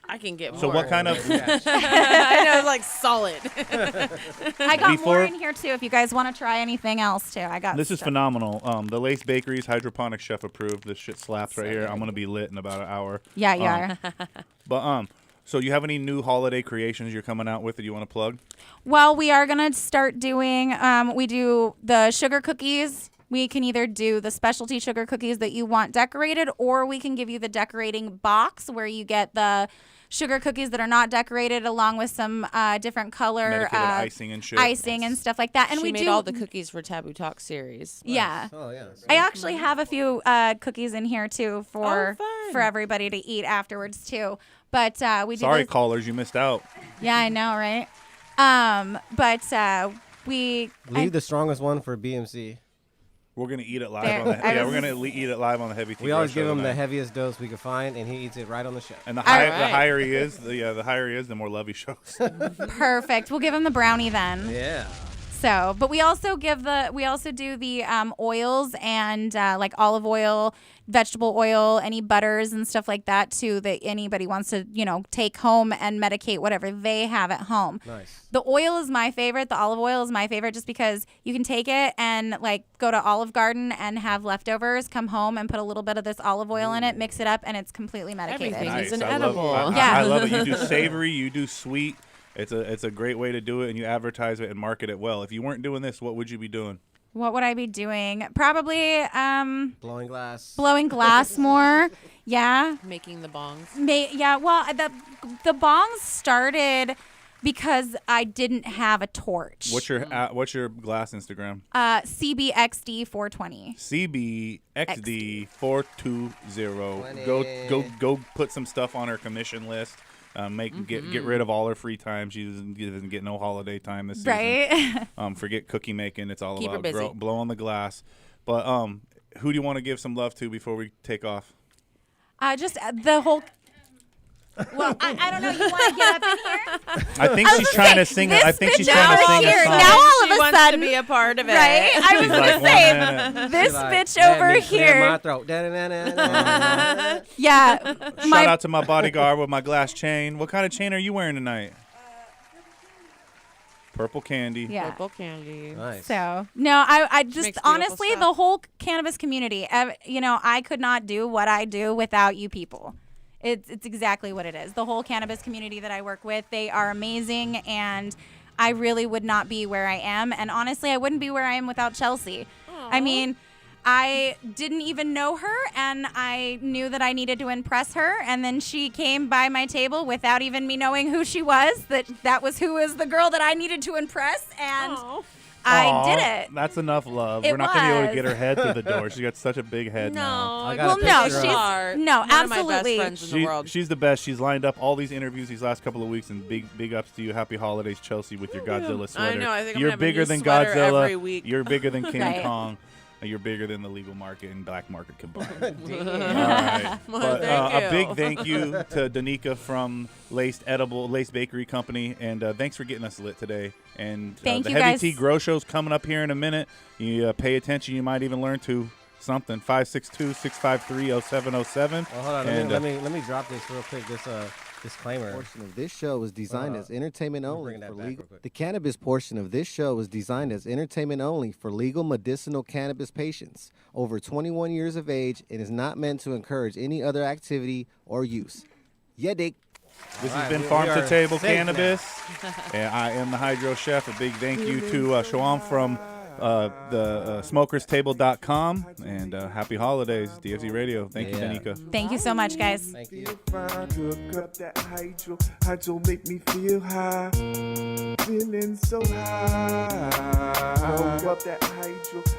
I can get more. So what kind of... I know, like solid. I got more Before- in here too. If you guys want to try anything else too, I got. This is stuff. phenomenal. The Lace Bakery's hydroponic chef approved. This shit slaps right here. I'm going to be lit in about an hour. Yeah, you are. But so you have any new holiday creations you're coming out with that you want to plug? Well, we are gonna start doing. We do the sugar cookies. We can either do the specialty sugar cookies that you want decorated, or we can give you the decorating box where you get the sugar cookies that are not decorated, along with some different color Medicated icing and shit. icing and stuff like that. And she we made do all the cookies for Taboo Talk series. Yeah. Oh, yeah. I actually have a few cookies in here too for fun. for everybody to eat afterwards too. But we do. Sorry, those- callers, you missed out. Yeah, I know, right? We Leave the strongest one for BMC. We're gonna eat it live There- on the. I Yeah, was- we're gonna eat it live on the Heavy Tea. We always Show give him the tonight. heaviest dose we can find, and he eats it right on the show. And the All higher right. the higher he is, the higher he is, the more love he shows. perfect. We'll give him the brownie then. Yeah. So, but we also do the oils and like olive oil, vegetable oil, any butters and stuff like that too, that anybody wants to, take home and medicate whatever they have at home. Nice. The oil is my favorite. The olive oil is my favorite just because you can take it and like go to Olive Garden and have leftovers, come home and put a little bit of this olive oil in it, mix it up, and it's completely medicated. Everything is an I edible. love, Yeah. I love it. You do savory, you do sweet. It's a great way to do it, and you advertise it and market it well. If you weren't doing this, what would you be doing? What would I be doing? Probably Blowing glass. blowing glass more. Yeah. Making the bongs. Yeah, well, the bongs started because I didn't have a torch. What's your glass Instagram? CBXD420. CBXD420. Go put some stuff on her commission list. Get rid of all her free time. She doesn't get no holiday time this season. Right. Forget cookie making. It's all Keep her about busy. blowing the glass. But who do you want to give some love to before we take off? Just the whole. Well, I don't know. You want to get up in here? I think she's trying to sing. I think she's trying to sing a song. Now all of She a wants sudden, to be a part of it. right? I was gonna say this bitch over here. My throat. Yeah. Shout out to my bodyguard with my glass chain. What kind of chain are you wearing tonight? Purple candy. Yeah. Purple candy. Nice. So no, I just Makes beautiful honestly stuff. the whole cannabis community. I could not do what I do without you people. It's exactly what it is. The whole cannabis community that I work with, they are amazing, and I really would not be where I am. And honestly, I wouldn't be where I am without Chelsea. I mean, I didn't even know her, and I knew that I needed to impress her, and then she came by my table without even me knowing who she was. That was who was the girl that I needed to impress, and I did it. That's enough love. It We're not going to be able to was. get her head through the door. She's got such a big head now. Well, no, she's no, One of my absolutely. best friends in the world. She's the best. She's lined up all these interviews these last couple of weeks, and big ups to you. Happy holidays, Chelsea, with your Godzilla sweater. I know. I think I'm You're gonna have a bigger new than sweater Godzilla. every week. You're bigger than King Right. Kong. You're bigger than the legal market and black market combined. Damn. All right. Well, But thank a you. big thank you to Danica from Laced Bakery Company, and thanks for getting us lit today. And Thank the you, Heavy guys. Tea Grow Show's coming up here in a minute. You pay attention, you might even learn to something. 562-653-0707. Well, hold on. And, Let me drop this real quick. This disclaimer. Portion of this show is designed as entertainment only bring that for back legal. real quick. The cannabis portion of this show is designed as entertainment only for legal medicinal cannabis patients over 21 years of age and is not meant to encourage any other activity or use. Yeah, Dick. This All has right, been we Farm to are Table safe now. Cannabis, and I am the Hydro Chef. A big thank you to Shoam from the smokerstable.com, and happy holidays, DFZ Radio. Thank you, Danica. Thank you so much, guys. Thank you. Hook up that hydro make me feel high, feeling so high. Roll up that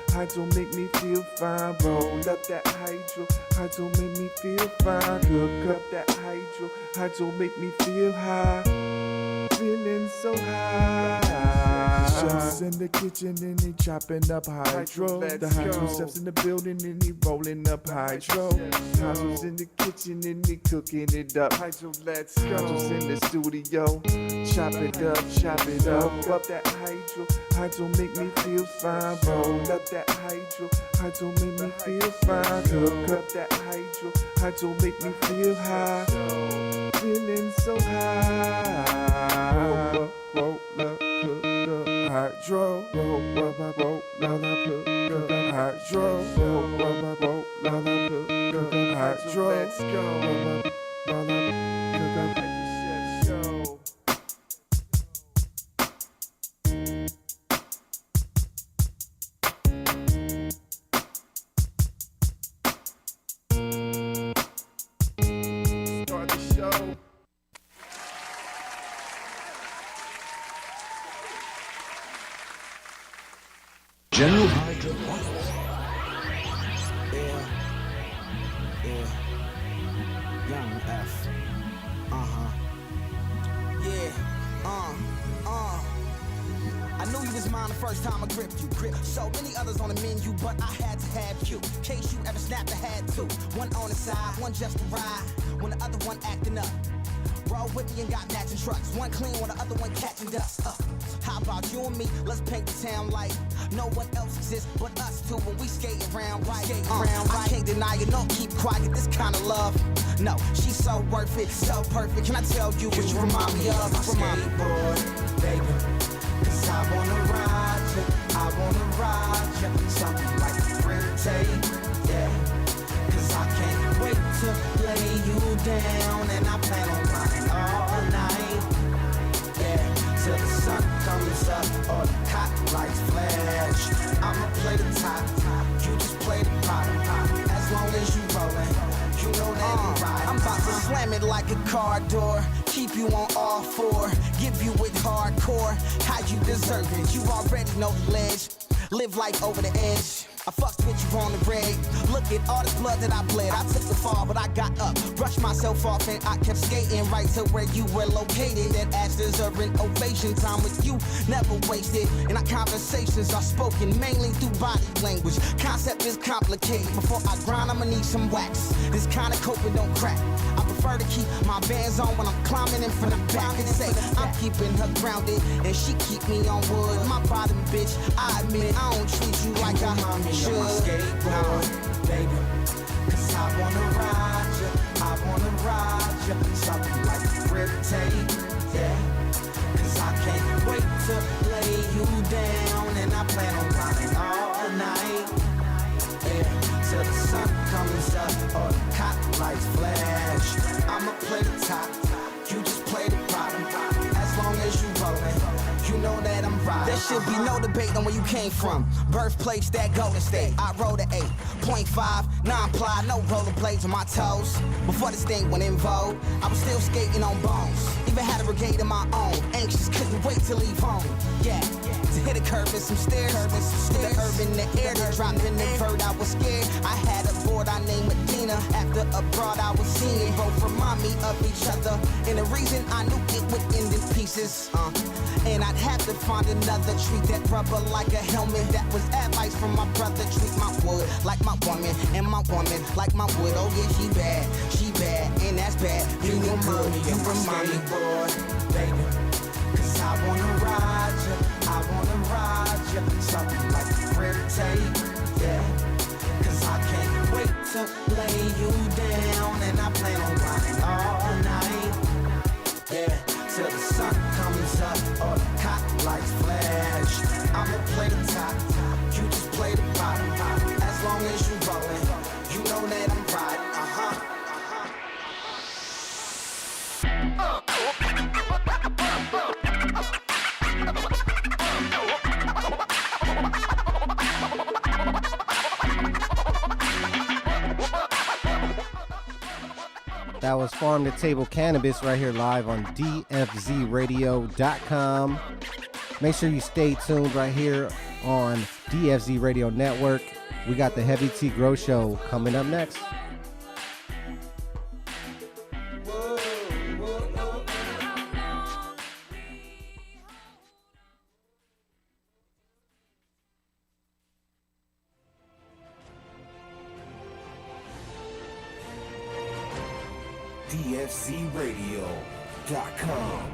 hydro make me feel fine. Roll up that hydro make me feel fine. Hook up that hydro make me feel high, feeling so high. Chefs in the kitchen and they chopping up hydro. The hydro chefs in the building and they rolling up hydro. Hydro's in the kitchen and they cooking it up. Hydro, let's go. Hydro's in the studio. Chop it up, chop it up. Up that hydro make me feel fine. Roll up that hydro make me feel fine. Hook up that hydro make me feel high, feeling so high. Roll up, cook up, hydro. Roll up, cook up, hydro. Roll up, cook up, hydro. Let's go. Roll up, cook up, hydro. Start the show. General Hydroponics. Young F. I knew you was mine the first time I gripped you. So many others on the menu, but I had to have you. Case you ever snapped, I had two. One on the side, one just to ride. When the other one acting up. Roll with me and got matching trucks. One clean, while the other one catching dust. How about you and me? Let's paint the town like no one else exists but us two when we skate around right. I can't deny it, no, keep quiet. This kind of love, no, she's so worth it, so perfect. Can I tell you what you remind me of? Skateboard, baby. Cause I wanna ride you, something like Rip-Tape, yeah. Cause I can't wait to lay you down, and I plan on riding all night, yeah. Till the sun comes up or the hot lights flash. I'ma play the top, you just play the bottom. As long as you rollin', you know that we ride. I'm about to slam it like a car door. Keep you on all four. Give you it hardcore. How you deserve it. You already know the ledge. Live life over the edge. I fucked with you on the red. Look at all the blood that I bled. I took the fall, but I got up. Brushed myself off and I kept skating right to where you were located. That ass deserving ovation. Time with you never wasted. And our conversations are spoken mainly through body language. Concept is complicated. Before I grind, I'ma need some wax. This kind of coping don't crack. I prefer to keep my bands on when I'm climbing in from the back and say I'm keeping her grounded and she keep me on wood. My bottom bitch, I admit I don't treat you like I should. Skateboard, baby, cause I wanna ride ya, something like grip tape, yeah, cause I can't wait to lay you down, and I plan on riding all night, yeah, till the sun comes up, or the cotton lights flash, I'ma play the top, you just play the bottom, as long as you rollin'. You know that I'm right. There should be no debate on where you came from. Birthplace, that Golden State. I rode an 8.5, non-ply, no rollerblades on my toes. Before this thing went in vogue, I was still skating on bones. Even had a brigade of my own. Anxious, couldn't wait to leave home. Yeah, to hit a curve and some stairs. With the herb in the air, they dropped in the vert. I was scared. I had a board I named Medina. After abroad, I was seeing both remind me of each other. And the reason I knew it would end in pieces. And I'd have to find another. Treat that rubber like a helmet. That was advice from my brother. Treat my wood like my woman, and my woman like my wood. Oh yeah, she bad, and that's bad. You remind me, Skateboard, baby, cause I wanna ride ya, something like grip tape, yeah, cause I can't wait to lay you down, and I plan on riding all night, yeah, till the sun comes up, or the cotton lights flash, I'ma play the top, you just play the bottom, as long as you rollin', you know that I'm riding, That was Farm to Table Cannabis right here live on DFZRadio.com. Make sure you stay tuned right here on DFZ Radio Network. We got the Heavy Tea Grow Show coming up next. DFZRadio.com.